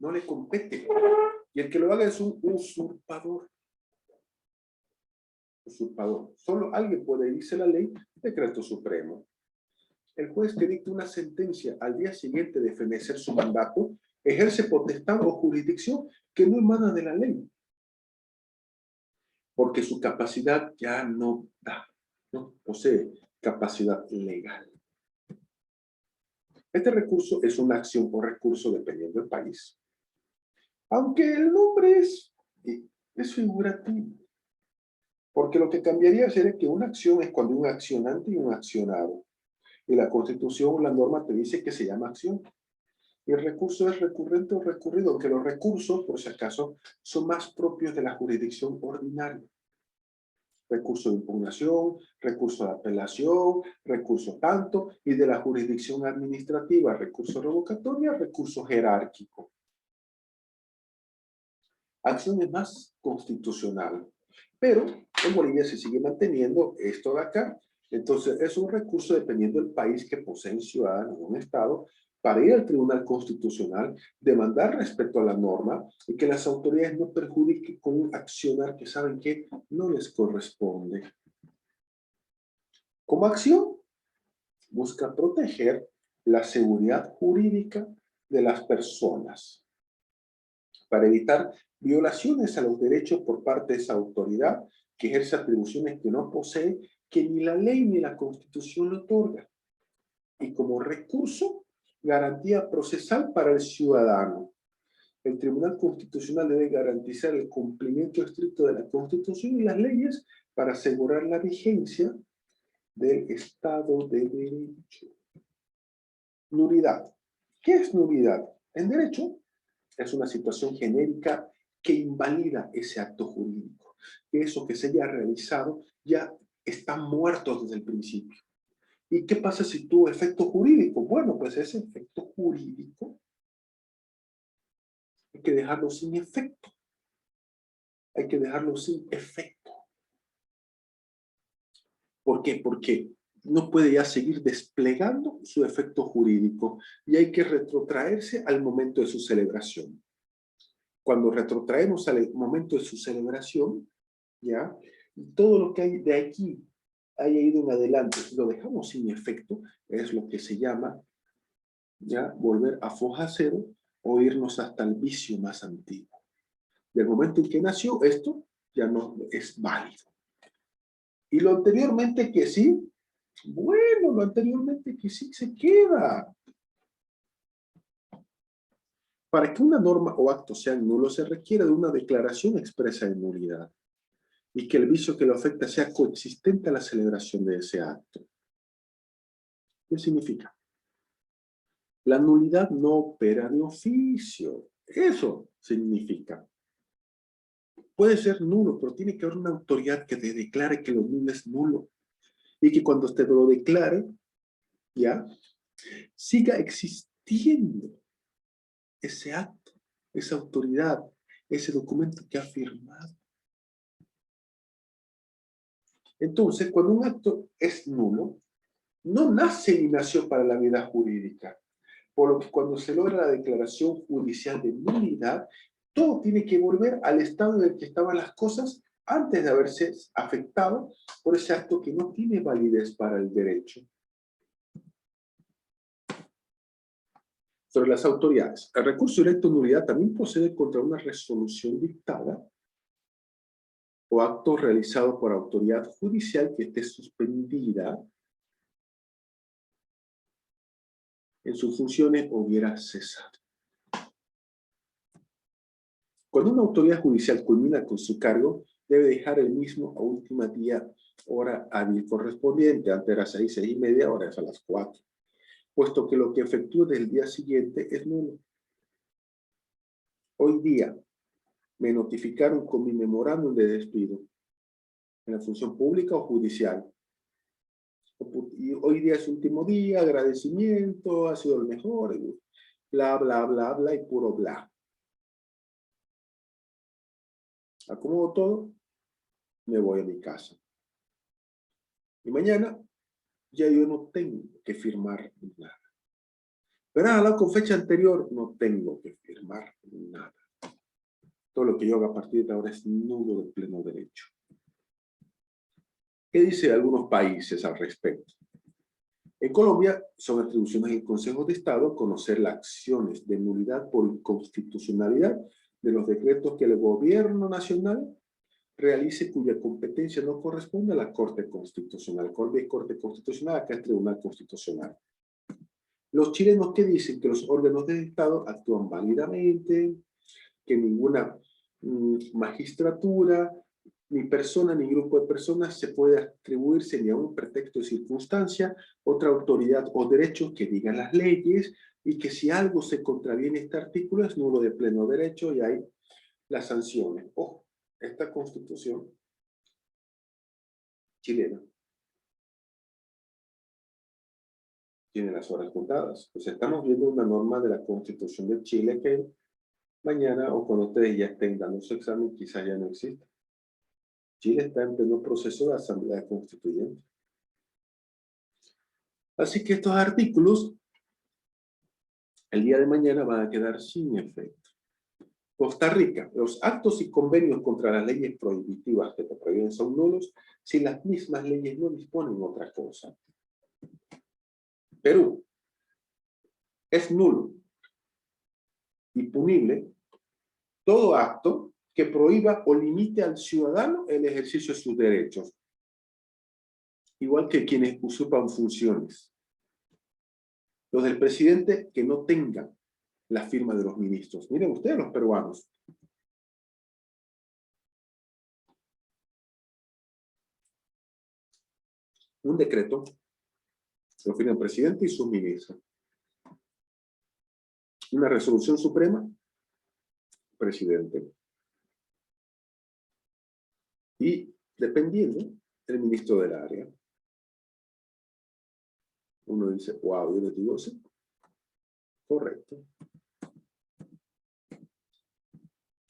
No le compete. Y el que lo haga es un usurpador. Usurpador. Solo alguien puede irse la ley, decreto supremo. El juez que dicta una sentencia al día siguiente de fenecer su mandato, ejerce potestad o jurisdicción que no emana de la ley. Porque su capacidad ya no da, no posee capacidad legal. Este recurso es una acción o recurso dependiendo del país. Aunque el nombre es figurativo. Porque lo que cambiaría sería que una acción es cuando un accionante y un accionado. Y la Constitución o la norma te dice que se llama acción. Y el recurso es recurrente o recurrido, aunque los recursos, por si acaso, son más propios de la jurisdicción ordinaria. Recurso de impugnación, recurso de apelación, recurso tanto, y de la jurisdicción administrativa, recurso revocatorio, recurso jerárquico. Acción es más constitucional, pero en Bolivia se sigue manteniendo esto de acá. Entonces es un recurso dependiendo del país que poseen ciudadanos de un Estado para ir al Tribunal Constitucional, demandar respecto a la norma y que las autoridades no perjudiquen con un accionar que saben que no les corresponde. Como acción, busca proteger la seguridad jurídica de las personas para evitar violaciones a los derechos por parte de esa autoridad que ejerce atribuciones que no posee, que ni la ley ni la Constitución le otorga. Y como recurso, garantía procesal para el ciudadano. El Tribunal Constitucional debe garantizar el cumplimiento estricto de la Constitución y las leyes para asegurar la vigencia del Estado de Derecho. Nulidad. ¿Qué es nulidad? En derecho es una situación genérica que invalida ese acto jurídico. Eso que se haya realizado ya está muerto desde el principio. ¿Y qué pasa si tuvo efecto jurídico? Bueno, pues ese efecto jurídico hay que dejarlo sin efecto. Hay que dejarlo sin efecto. ¿Por qué? Porque no puede ya seguir desplegando su efecto jurídico y hay que retrotraerse al momento de su celebración. Cuando retrotraemos al momento de su celebración, ¿ya? Todo lo que hay de aquí haya ido en adelante, lo dejamos sin efecto, es lo que se llama, ¿ya? Volver a foja cero o irnos hasta el vicio más antiguo. Del momento en que nació esto, ya no es válido. Y lo anteriormente que sí, bueno, lo anteriormente que sí se queda. Para que una norma o acto sean nulos, se requiere de una declaración expresa de nulidad y que el vicio que lo afecta sea coexistente a la celebración de ese acto. ¿Qué significa? La nulidad no opera de oficio. Eso significa. Puede ser nulo, pero tiene que haber una autoridad que te declare que lo nulo es nulo. Y que cuando te lo declare, ¿ya? Siga existiendo ese acto, esa autoridad, ese documento que ha firmado. Entonces, cuando un acto es nulo, no nace ni nació para la vida jurídica. Por lo que cuando se logra la declaración judicial de nulidad, todo tiene que volver al estado en el que estaban las cosas antes de haberse afectado por ese acto que no tiene validez para el derecho. Sobre las autoridades. El recurso directo de nulidad también procede contra una resolución dictada o acto realizado por autoridad judicial que esté suspendida en sus funciones o hubiera cesado. Cuando una autoridad judicial culmina con su cargo, debe dejar el mismo a última día, hora hábil correspondiente. Antes era 6:30, ahora es a las 4. Puesto que lo que efectúe del día siguiente es nulo. Hoy día me notificaron con mi memorándum de despido en la función pública o judicial. Y hoy día es último día, agradecimiento, ha sido el mejor, bla, bla, bla, bla y puro bla. Acomodo todo, me voy a mi casa. Y mañana ya yo no tengo que firmar nada. Pero ahora con fecha anterior no tengo que firmar nada. Todo lo que yo haga a partir de ahora es nulo de pleno derecho. ¿Qué dicen algunos países al respecto? En Colombia son atribuciones del Consejo de Estado conocer las acciones de nulidad por inconstitucionalidad de los decretos que el gobierno nacional realice cuya competencia no corresponde a la Corte Constitucional. Colombia es Corte Constitucional, acá es Tribunal Constitucional. Los chilenos que dicen que los órganos del Estado actúan válidamente, que ninguna magistratura, ni persona, ni grupo de personas se puede atribuirse ni a un pretexto de circunstancia, otra autoridad o derecho que digan las leyes, y que si algo se contraviene este artículo es nulo de pleno derecho y hay las sanciones. Ojo, esta constitución chilena tiene las horas contadas. Pues estamos viendo una norma de la Constitución de Chile que mañana o cuando ustedes ya estén dando su examen quizás ya no exista. Chile está en pleno proceso de asamblea constituyente. Así que estos artículos el día de mañana van a quedar sin efecto. Costa Rica, los actos y convenios contra las leyes prohibitivas que te prohíben son nulos si las mismas leyes no disponen otra cosa. Perú, es nulo y punible todo acto que prohíba o limite al ciudadano el ejercicio de sus derechos, igual que quienes usurpan funciones. Los del presidente que no tengan la firma de los ministros. Miren ustedes los peruanos. Un decreto lo firma el presidente y sus ministros. Una resolución suprema, presidente. Y dependiendo, el ministro del área. Uno dice, wow, yo les digo sí. Correcto.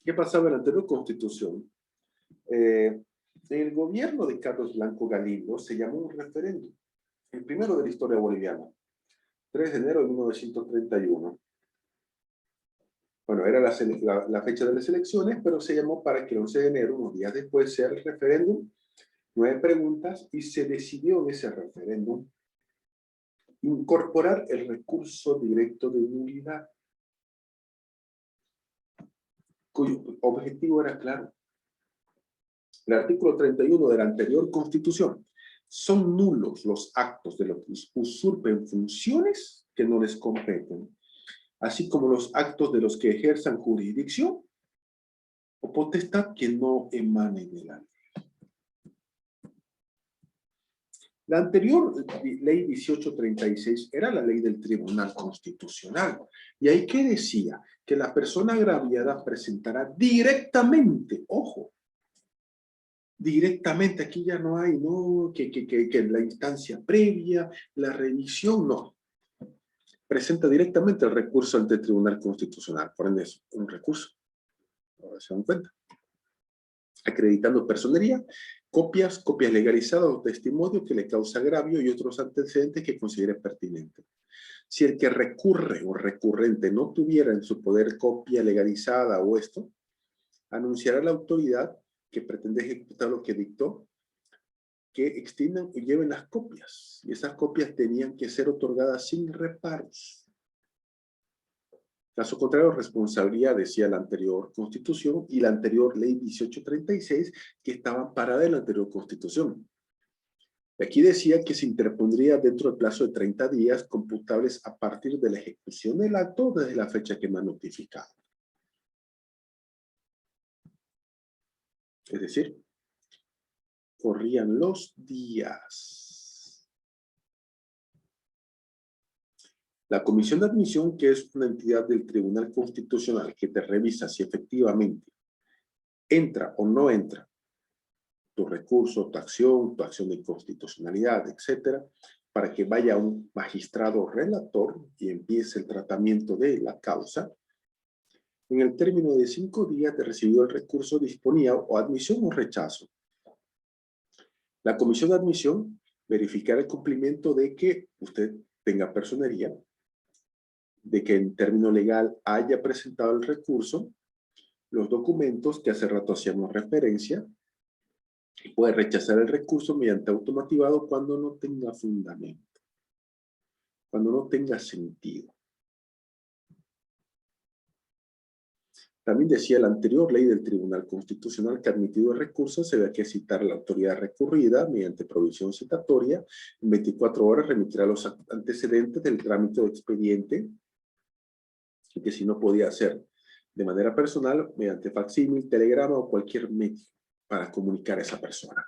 ¿Qué pasaba en la anterior constitución? El gobierno de Carlos Blanco Galindo se llamó un referéndum, el primero de la historia boliviana, 3 de enero de 1931. Bueno, era la fecha de las elecciones, pero se llamó para que el 11 de enero, unos días después, sea el referéndum, 9 preguntas, y se decidió en ese referéndum incorporar el recurso directo de nulidad, cuyo objetivo era claro. El artículo 31 de la anterior Constitución: son nulos los actos de los que usurpen funciones que no les competen, así como los actos de los que ejerzan jurisdicción o potestad que no emanen de la ley. La anterior ley 1836 era la ley del Tribunal Constitucional. ¿Y ahí qué decía? Que la persona agraviada presentará directamente, ojo, directamente, aquí ya no hay, no, que la instancia previa, la revisión, no. Presenta directamente el recurso ante el Tribunal Constitucional. Por ende, es un recurso. Ahora se dan cuenta. Acreditando personería, copias legalizadas o testimonio que le causa agravio y otros antecedentes que considere pertinente. Si el que recurre o recurrente no tuviera en su poder copia legalizada o esto, anunciará a la autoridad que pretende ejecutar lo que dictó que extiendan y lleven las copias. Y esas copias tenían que ser otorgadas sin reparos. Caso contrario, responsabilidad, decía la anterior Constitución y la anterior Ley 1836, que estaban paradas en la anterior Constitución. Aquí decía que se interpondría dentro del plazo de 30 días computables a partir de la ejecución del acto desde la fecha que más notificado. Es decir, corrían los días. La Comisión de Admisión, que es una entidad del Tribunal Constitucional que te revisa si efectivamente entra o no entra tu recurso, tu acción de inconstitucionalidad, etcétera, para que vaya un magistrado relator y empiece el tratamiento de la causa. En el término de 5 días de recibido el recurso disponía o admisión o rechazo. La comisión de admisión verificará el cumplimiento de que usted tenga personería, de que en término legal haya presentado el recurso, los documentos que hace rato hacíamos referencia, y puede rechazar el recurso mediante automativado cuando no tenga fundamento, cuando no tenga sentido. También decía la anterior ley del Tribunal Constitucional que admitido el recurso se debe que citar a la autoridad recurrida mediante provisión citatoria. En 24 horas remitirá los antecedentes del trámite de expediente, y que si no podía hacer de manera personal, mediante facsímil, telegrama o cualquier medio para comunicar a esa persona.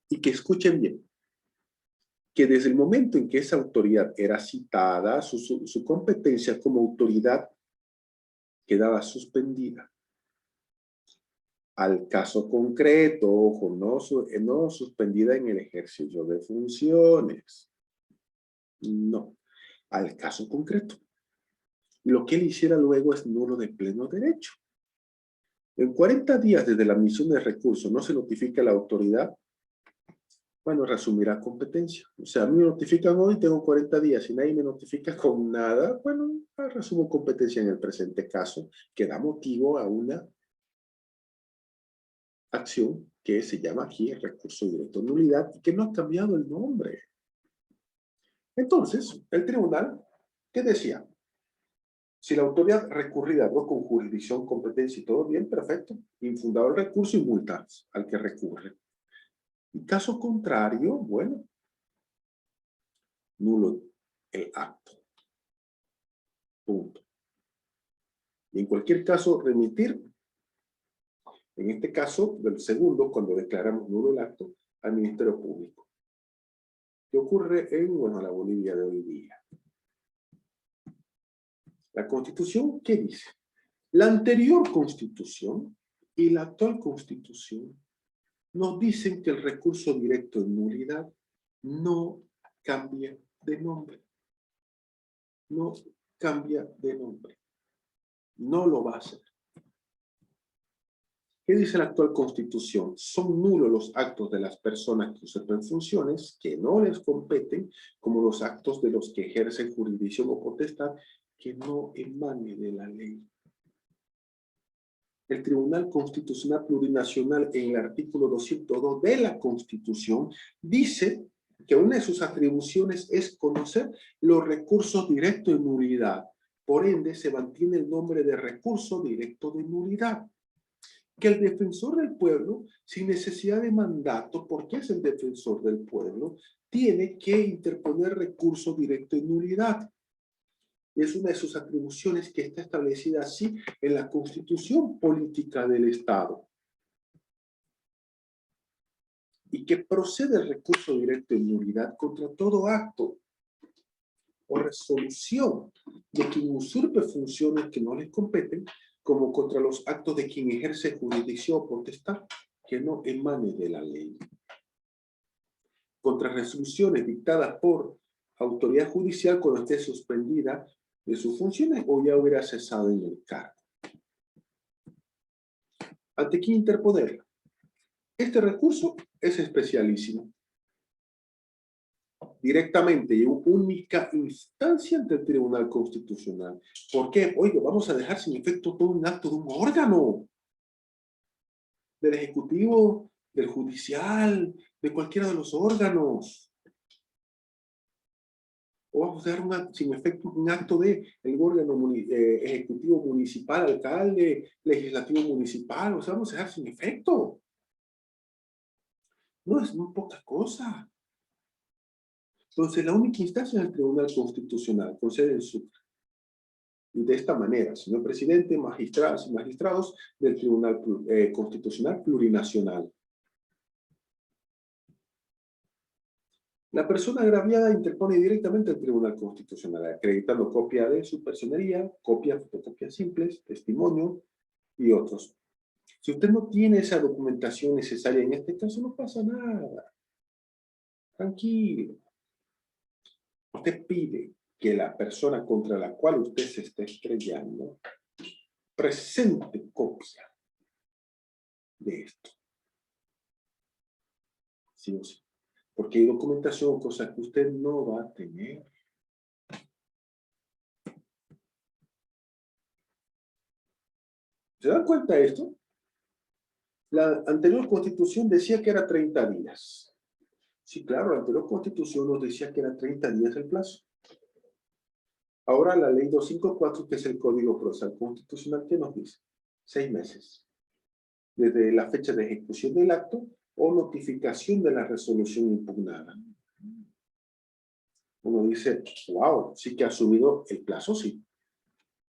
Y que escuchen bien, que desde el momento en que esa autoridad era citada, su competencia como autoridad quedaba suspendida. Al caso concreto, ojo, no suspendida en el ejercicio de funciones. No, al caso concreto. Lo que él hiciera luego es nulo de pleno derecho. En 40 días desde la admisión del recurso no se notifica a la autoridad, bueno, resumirá competencia. O sea, a mí me notifican hoy, tengo 40 días, y nadie me notifica con nada, bueno, resumo competencia en el presente caso, que da motivo a una acción que se llama aquí el recurso directo de nulidad y que no ha cambiado el nombre. Entonces, el tribunal, ¿qué decía? Si la autoridad recurrida no con jurisdicción, competencia y todo bien, perfecto, infundado el recurso y multas al que recurre. En caso contrario, bueno, nulo el acto. Punto. Y en cualquier caso, remitir, en este caso, del segundo, cuando declaramos nulo el acto, al Ministerio Público. ¿Qué ocurre en, bueno, la Bolivia de hoy día? La Constitución, ¿qué dice? La anterior Constitución y la actual Constitución nos dicen que el recurso directo de nulidad no cambia de nombre. No cambia de nombre. No lo va a hacer. ¿Qué dice la actual Constitución? Son nulos los actos de las personas que usurpen funciones que no les competen, como los actos de los que ejercen jurisdicción o potestad que no emane de la ley. El Tribunal Constitucional Plurinacional, en el artículo 202 de la Constitución, dice que una de sus atribuciones es conocer los recursos directos de nulidad. Por ende, se mantiene el nombre de recurso directo de nulidad. Que el defensor del pueblo, sin necesidad de mandato, porque es el defensor del pueblo, tiene que interponer recurso directo de nulidad. Es una de sus atribuciones que está establecida así en la Constitución Política del Estado. Y que procede el recurso directo de nulidad contra todo acto o resolución de quien usurpe funciones que no les competen, como contra los actos de quien ejerce jurisdicción o potestad que no emane de la ley. Contra resoluciones dictadas por autoridad judicial cuando esté suspendida de sus funciones o ya hubiera cesado en el cargo. ¿Ante quién interponerla? Este recurso es especialísimo. Directamente y en única instancia ante el Tribunal Constitucional. ¿Por qué? Oye, vamos a dejar sin efecto todo un acto de un órgano. Del Ejecutivo, del Judicial, de cualquiera de los órganos. o vamos a dar sin efecto un acto de el órgano ejecutivo municipal, alcalde, legislativo municipal, o sea, vamos a dejar sin efecto. No es muy poca cosa. Entonces, la única instancia es el Tribunal Constitucional, con sede en Sucre. Y de esta manera, señor presidente, magistrados y magistrados del Tribunal Constitucional Plurinacional. La persona agraviada interpone directamente al Tribunal Constitucional, acreditando copia de su personería, copia, fotocopias simples, testimonio y otros. Si usted no tiene esa documentación necesaria en este caso, no pasa nada. Tranquilo. Usted pide que la persona contra la cual usted se está estrellando presente copia de esto. Sí o sí. Porque hay documentación, cosas que usted no va a tener. ¿Se dan cuenta de esto? La anterior constitución decía que era 30 días. Sí, claro, la anterior constitución nos decía que era 30 días el plazo. Ahora la ley 254, que es el Código Procesal Constitucional, ¿qué nos dice? 6 meses. Desde la fecha de ejecución del acto o notificación de la resolución impugnada. Uno dice, wow, sí que ha subido el plazo, sí.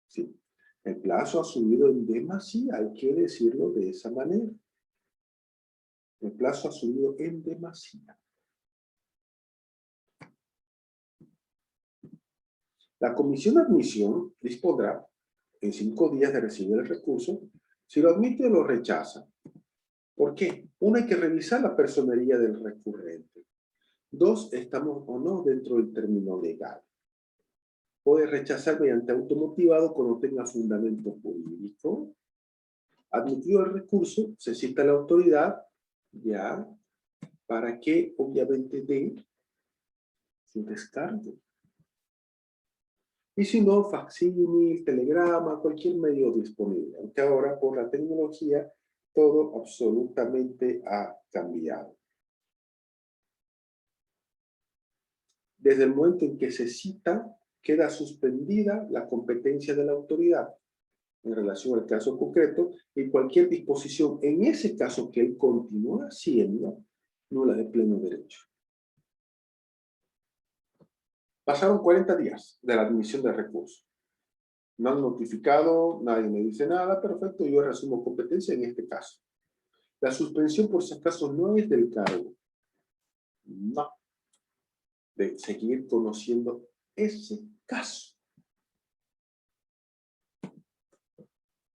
Sí, el plazo ha subido en demasía, hay que decirlo de esa manera. El plazo ha subido en demasía. La comisión de admisión dispondrá en 5 días de recibir el recurso si lo admite o lo rechaza. ¿Por qué? Uno, hay que revisar la personería del recurrente. 2, estamos o no dentro del término legal. Puede rechazar mediante automotivado cuando tenga fundamento jurídico. Admitido el recurso, se cita a la autoridad, ya, para que obviamente dé su descargo. Y si no, facsímil, telegrama, cualquier medio disponible. Aunque ahora por la tecnología todo absolutamente ha cambiado. Desde el momento en que se cita, queda suspendida la competencia de la autoridad en relación al caso concreto y cualquier disposición en ese caso que él continúa siendo nula de pleno derecho. Pasaron 40 días de la admisión del recurso. No han notificado, nadie me dice nada, perfecto, yo resumo competencia en este caso. La suspensión, por si acaso, no es del cargo. No. De seguir conociendo ese caso.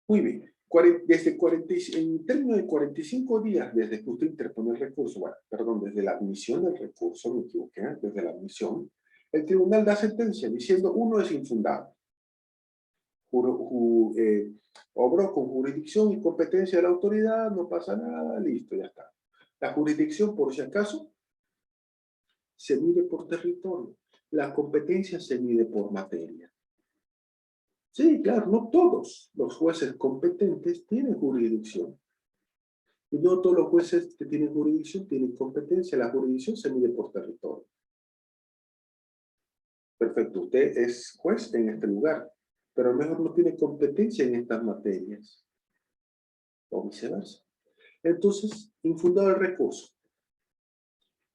Muy bien. En términos de 45 días desde que usted interpone el recurso, bueno, perdón, desde la admisión del recurso, me equivoqué, desde la admisión, el tribunal da sentencia diciendo uno es infundado. Obró con jurisdicción y competencia de la autoridad, no pasa nada, listo, ya está. La jurisdicción, por si acaso, se mide por territorio. La competencia se mide por materia. Sí, claro, no todos los jueces competentes tienen jurisdicción. Y no todos los jueces que tienen jurisdicción tienen competencia. La jurisdicción se mide por territorio. Perfecto, usted es juez en este lugar, pero a lo mejor no tiene competencia en estas materias. O viceversa. Entonces, infundado el recurso.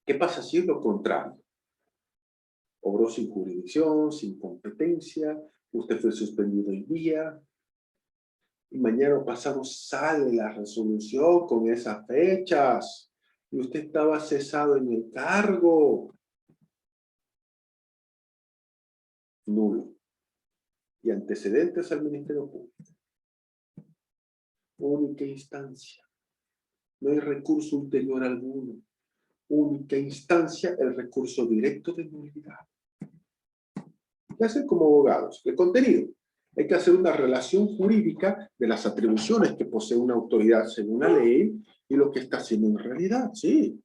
¿Qué pasa si es lo contrario? Obró sin jurisdicción, sin competencia, usted fue suspendido hoy día, y mañana pasado sale la resolución con esas fechas, y usted estaba cesado en el cargo. Nulo. Y antecedentes al Ministerio Público. Única instancia. No hay recurso ulterior alguno. Única instancia, el recurso directo de nulidad. ¿Qué hacen como abogados? El contenido. Hay que hacer una relación jurídica de las atribuciones que posee una autoridad según la ley y lo que está haciendo en realidad, sí.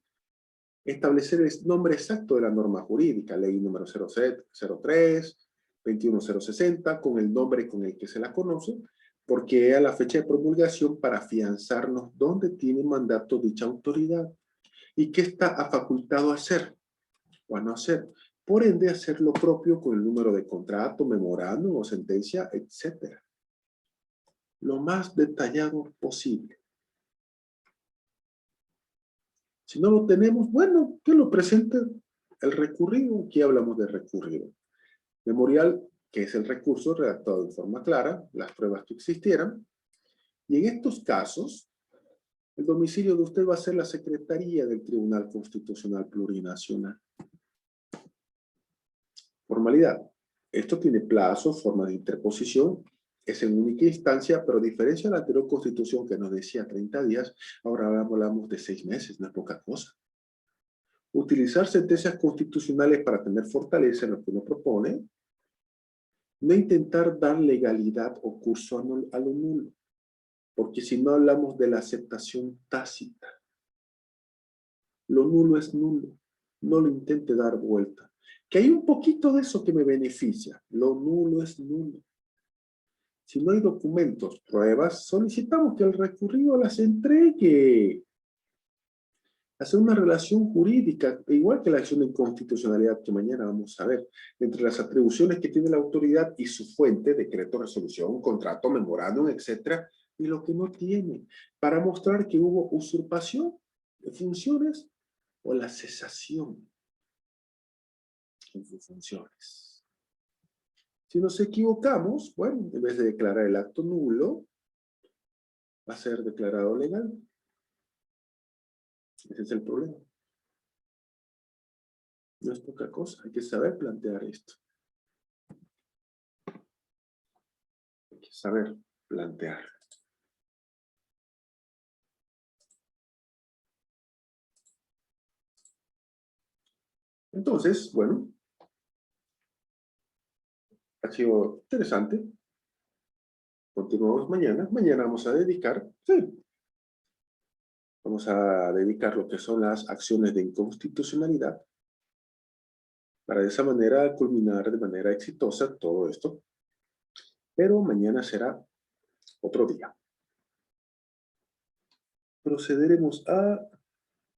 Establecer el nombre exacto de la norma jurídica, ley número 03, 21060, con el nombre con el que se la conoce, porque a la fecha de promulgación para afianzarnos dónde tiene mandato dicha autoridad y qué está facultado a hacer o a no hacer. por ende hacer lo propio con el número de contrato, memorándum o sentencia, etc. Lo más detallado posible. Si no lo tenemos, bueno, que lo presente el recurrido. Aquí hablamos de recurrido. Memorial, que es el recurso redactado en forma clara, las pruebas que existieran. Y en estos casos, el domicilio de usted va a ser la Secretaría del Tribunal Constitucional Plurinacional. Formalidad. Esto tiene plazo, forma de interposición, es en única instancia, pero a diferencia de la anterior Constitución que nos decía 30 días, ahora hablamos de 6 meses, no es poca cosa. Utilizar sentencias constitucionales para tener fortaleza en lo que uno propone, no intentar dar legalidad o curso a lo nulo, porque si no hablamos de la aceptación tácita. Lo nulo es nulo, no lo intente dar vuelta. Que hay un poquito de eso que me beneficia, lo nulo es nulo. Si no hay documentos, pruebas, solicitamos que el recurrido las entregue. Hacer una relación jurídica, igual que la acción de inconstitucionalidad que mañana vamos a ver, entre las atribuciones que tiene la autoridad y su fuente, decreto, resolución, contrato, memorándum, etcétera, y lo que no tiene, para mostrar que hubo usurpación de funciones o la cesación en sus funciones. Si nos equivocamos, bueno, en vez de declarar el acto nulo, va a ser declarado legal. Ese es el problema. No es poca cosa, hay que saber plantear esto. Hay que saber plantear. Entonces, bueno, ha sido interesante. Continuamos mañana. Mañana vamos a dedicar, sí, vamos a dedicar lo que son las acciones de inconstitucionalidad para de esa manera culminar de manera exitosa todo esto. Pero mañana será otro día. Procederemos a